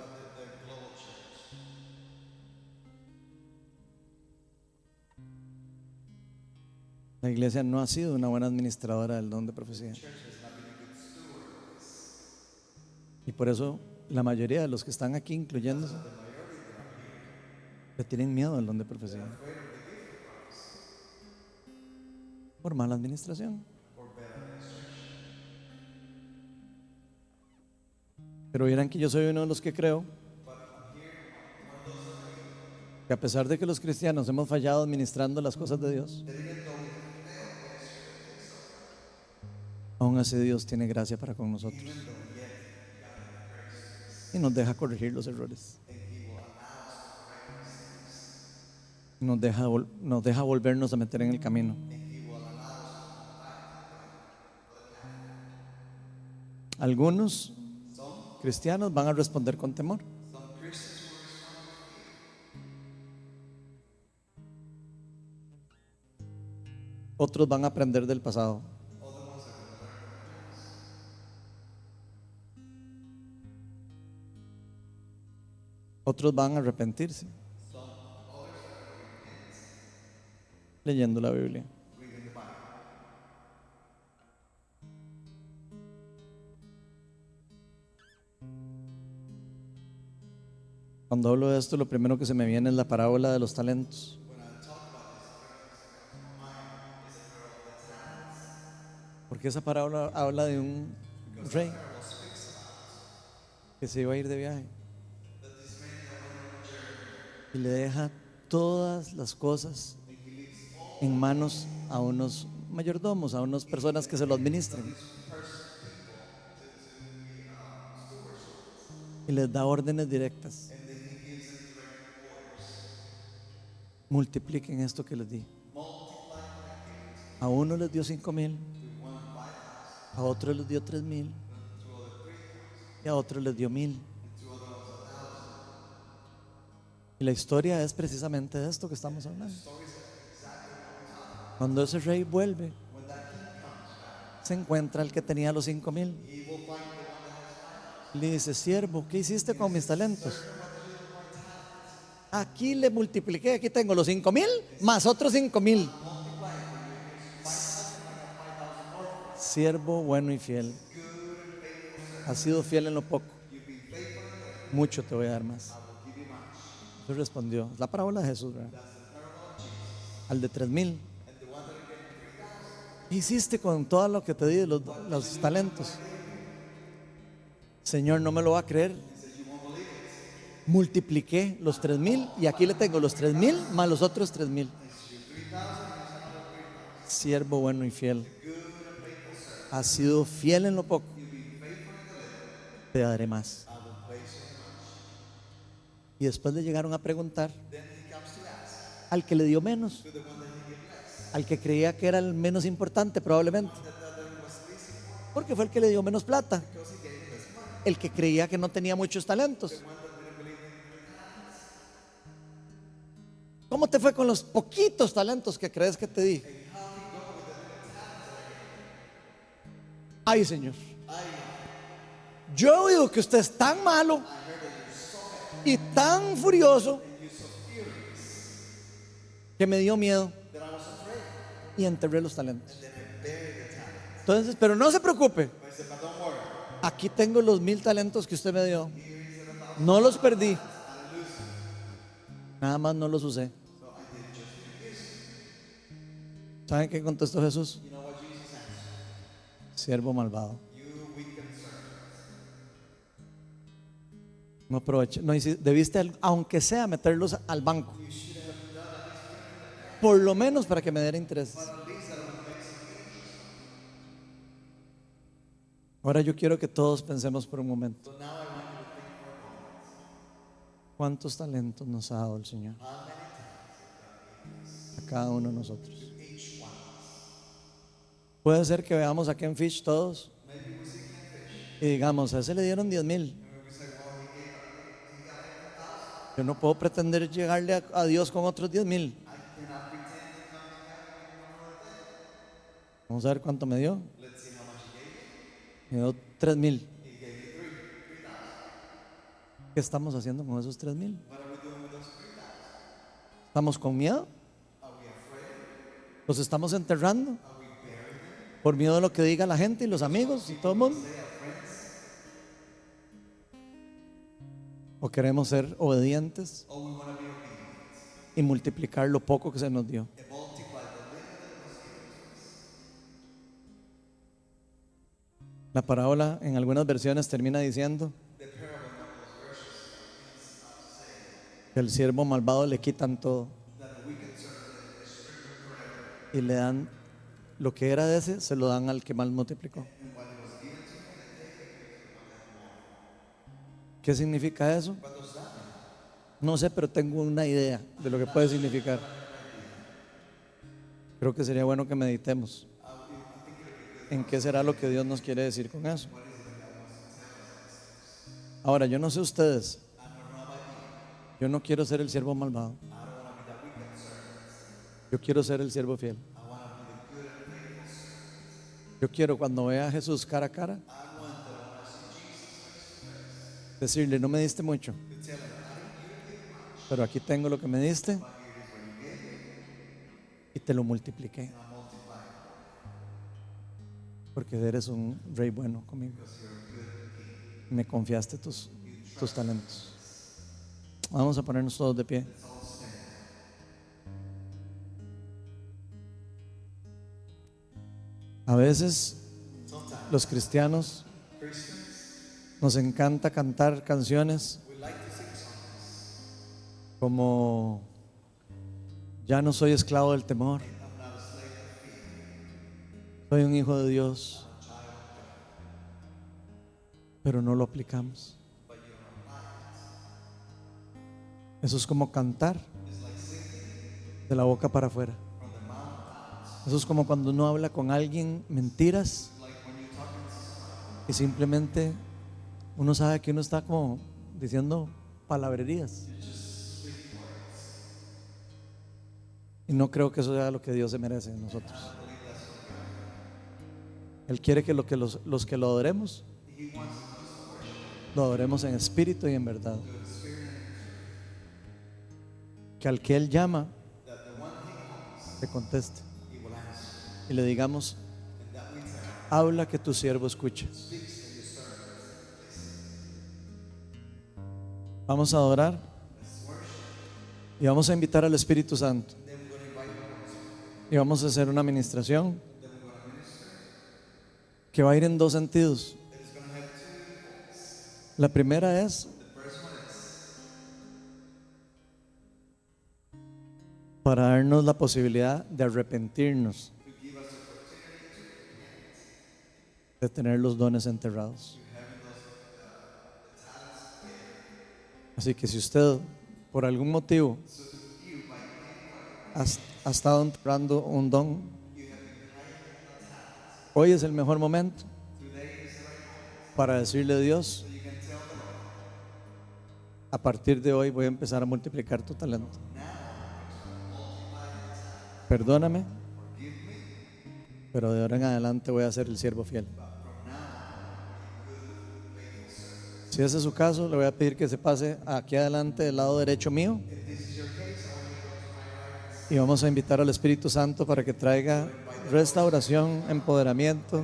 La iglesia no ha sido una buena administradora del don de profecía. Y por eso la mayoría de los que están aquí, incluyéndose, le tienen miedo al don de profecía. Por mala administración. Pero vieran que yo soy uno de los que creo que a pesar de que los cristianos hemos fallado administrando las cosas de Dios, aún así Dios tiene gracia para con nosotros y nos deja corregir los errores, nos deja volvernos a meter en el camino. Algunos cristianos van a responder con temor. Otros van a aprender del pasado. Otros van a arrepentirse leyendo la Biblia. Cuando hablo de esto, lo primero que se me viene es la parábola de los talentos. Porque esa parábola habla de un rey que se iba a ir de viaje y le deja todas las cosas en manos a unos mayordomos, a unas personas que se lo administren, y les da órdenes directas. multipliquen esto que les di. A uno les dio 5,000, a otro les dio 3,000 y a otro les dio 1,000. Y la historia es precisamente de esto que estamos hablando. Cuando ese rey vuelve, se encuentra el que tenía los 5,000. Le dice: siervo, ¿qué hiciste con mis talentos? Aquí le multipliqué, aquí tengo los 5,000 más otros 5,000. Siervo bueno y fiel, has sido fiel en lo poco, mucho te voy a dar más. Entonces respondió, es la parábola de Jesús, ¿verdad? Al de 3,000, ¿qué hiciste con todo lo que te di, los talentos? Señor, no me lo va a creer. Multipliqué los 3,000 y aquí le tengo los 3,000 más los otros 3,000. Siervo bueno y fiel, has sido fiel en lo poco, te daré más. Y después le llegaron a preguntar al que le dio menos, al que creía que era el menos importante probablemente, porque fue el que le dio menos plata, el que creía que no tenía muchos talentos. ¿Cómo te fue con los poquitos talentos que crees que te di? Ay, Señor, yo he oído que usted es tan malo y tan furioso que me dio miedo y enterré los talentos. Entonces, pero no se preocupe, aquí tengo los 1,000 talentos que usted me dio, no los perdí, nada más no los usé. ¿Saben qué contestó Jesús? Siervo malvado, no aproveché, no debiste aunque sea meterlos al banco, por lo menos para que me diera intereses. Ahora yo quiero que todos pensemos por un momento, ¿cuántos talentos nos ha dado el Señor a cada uno de nosotros? Puede ser que veamos a Ken Fish todos y digamos, a ese le dieron 10,000. Yo no puedo pretender llegarle a Dios con otros 10,000. Vamos a ver cuánto me dio. Me dio 3,000. ¿Qué estamos haciendo con esos 3,000? ¿Estamos con miedo? ¿Los estamos enterrando? ¿Por miedo a lo que diga la gente y los amigos y todo el mundo? ¿O queremos ser obedientes y multiplicar lo poco que se nos dio? La parábola en algunas versiones termina diciendo que el siervo malvado le quitan todo y le dan lo que era de ese, se lo dan al que mal multiplicó. ¿Qué significa eso? No sé, pero tengo una idea de lo que puede significar. Creo que sería bueno que meditemos en qué será lo que Dios nos quiere decir con eso. Ahora, yo no sé ustedes, yo no quiero ser el siervo malvado, yo quiero ser el siervo fiel. Yo quiero, cuando vea a Jesús cara a cara, decirle: no me diste mucho, pero aquí tengo lo que me diste y te lo multipliqué, porque eres un rey bueno conmigo, me confiaste tus talentos. Vamos a ponernos todos de pie. A veces los cristianos nos encanta cantar canciones como: ya no soy esclavo del temor, soy un hijo de Dios, pero no lo aplicamos. Eso es como cantar de la boca para afuera. Eso es como cuando uno habla con alguien mentiras y simplemente uno sabe que uno está como diciendo palabrerías. Y no creo que eso sea lo que Dios se merece de nosotros. Él quiere que los que lo adoremos en espíritu y en verdad. Que al que Él llama le conteste y le digamos: habla, que tu siervo escuche. Vamos a adorar y vamos a invitar al Espíritu Santo y vamos a hacer una administración que va a ir en dos sentidos. La primera es para darnos la posibilidad de arrepentirnos de tener los dones enterrados. Así que si usted por algún motivo ha estado enterrando un don, hoy es el mejor momento para decirle a Dios: a partir de hoy voy a empezar a multiplicar tu talento. Perdóname, pero de ahora en adelante voy a ser el siervo fiel. Si ese es su caso, le voy a pedir que se pase aquí adelante del lado derecho mío y vamos a invitar al Espíritu Santo para que traiga restauración, empoderamiento,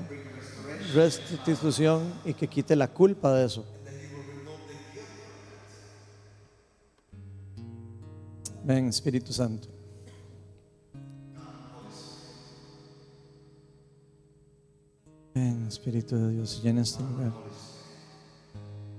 restitución y que quite la culpa de eso. Ven, Espíritu Santo. Ven, Espíritu de Dios, llena este lugar.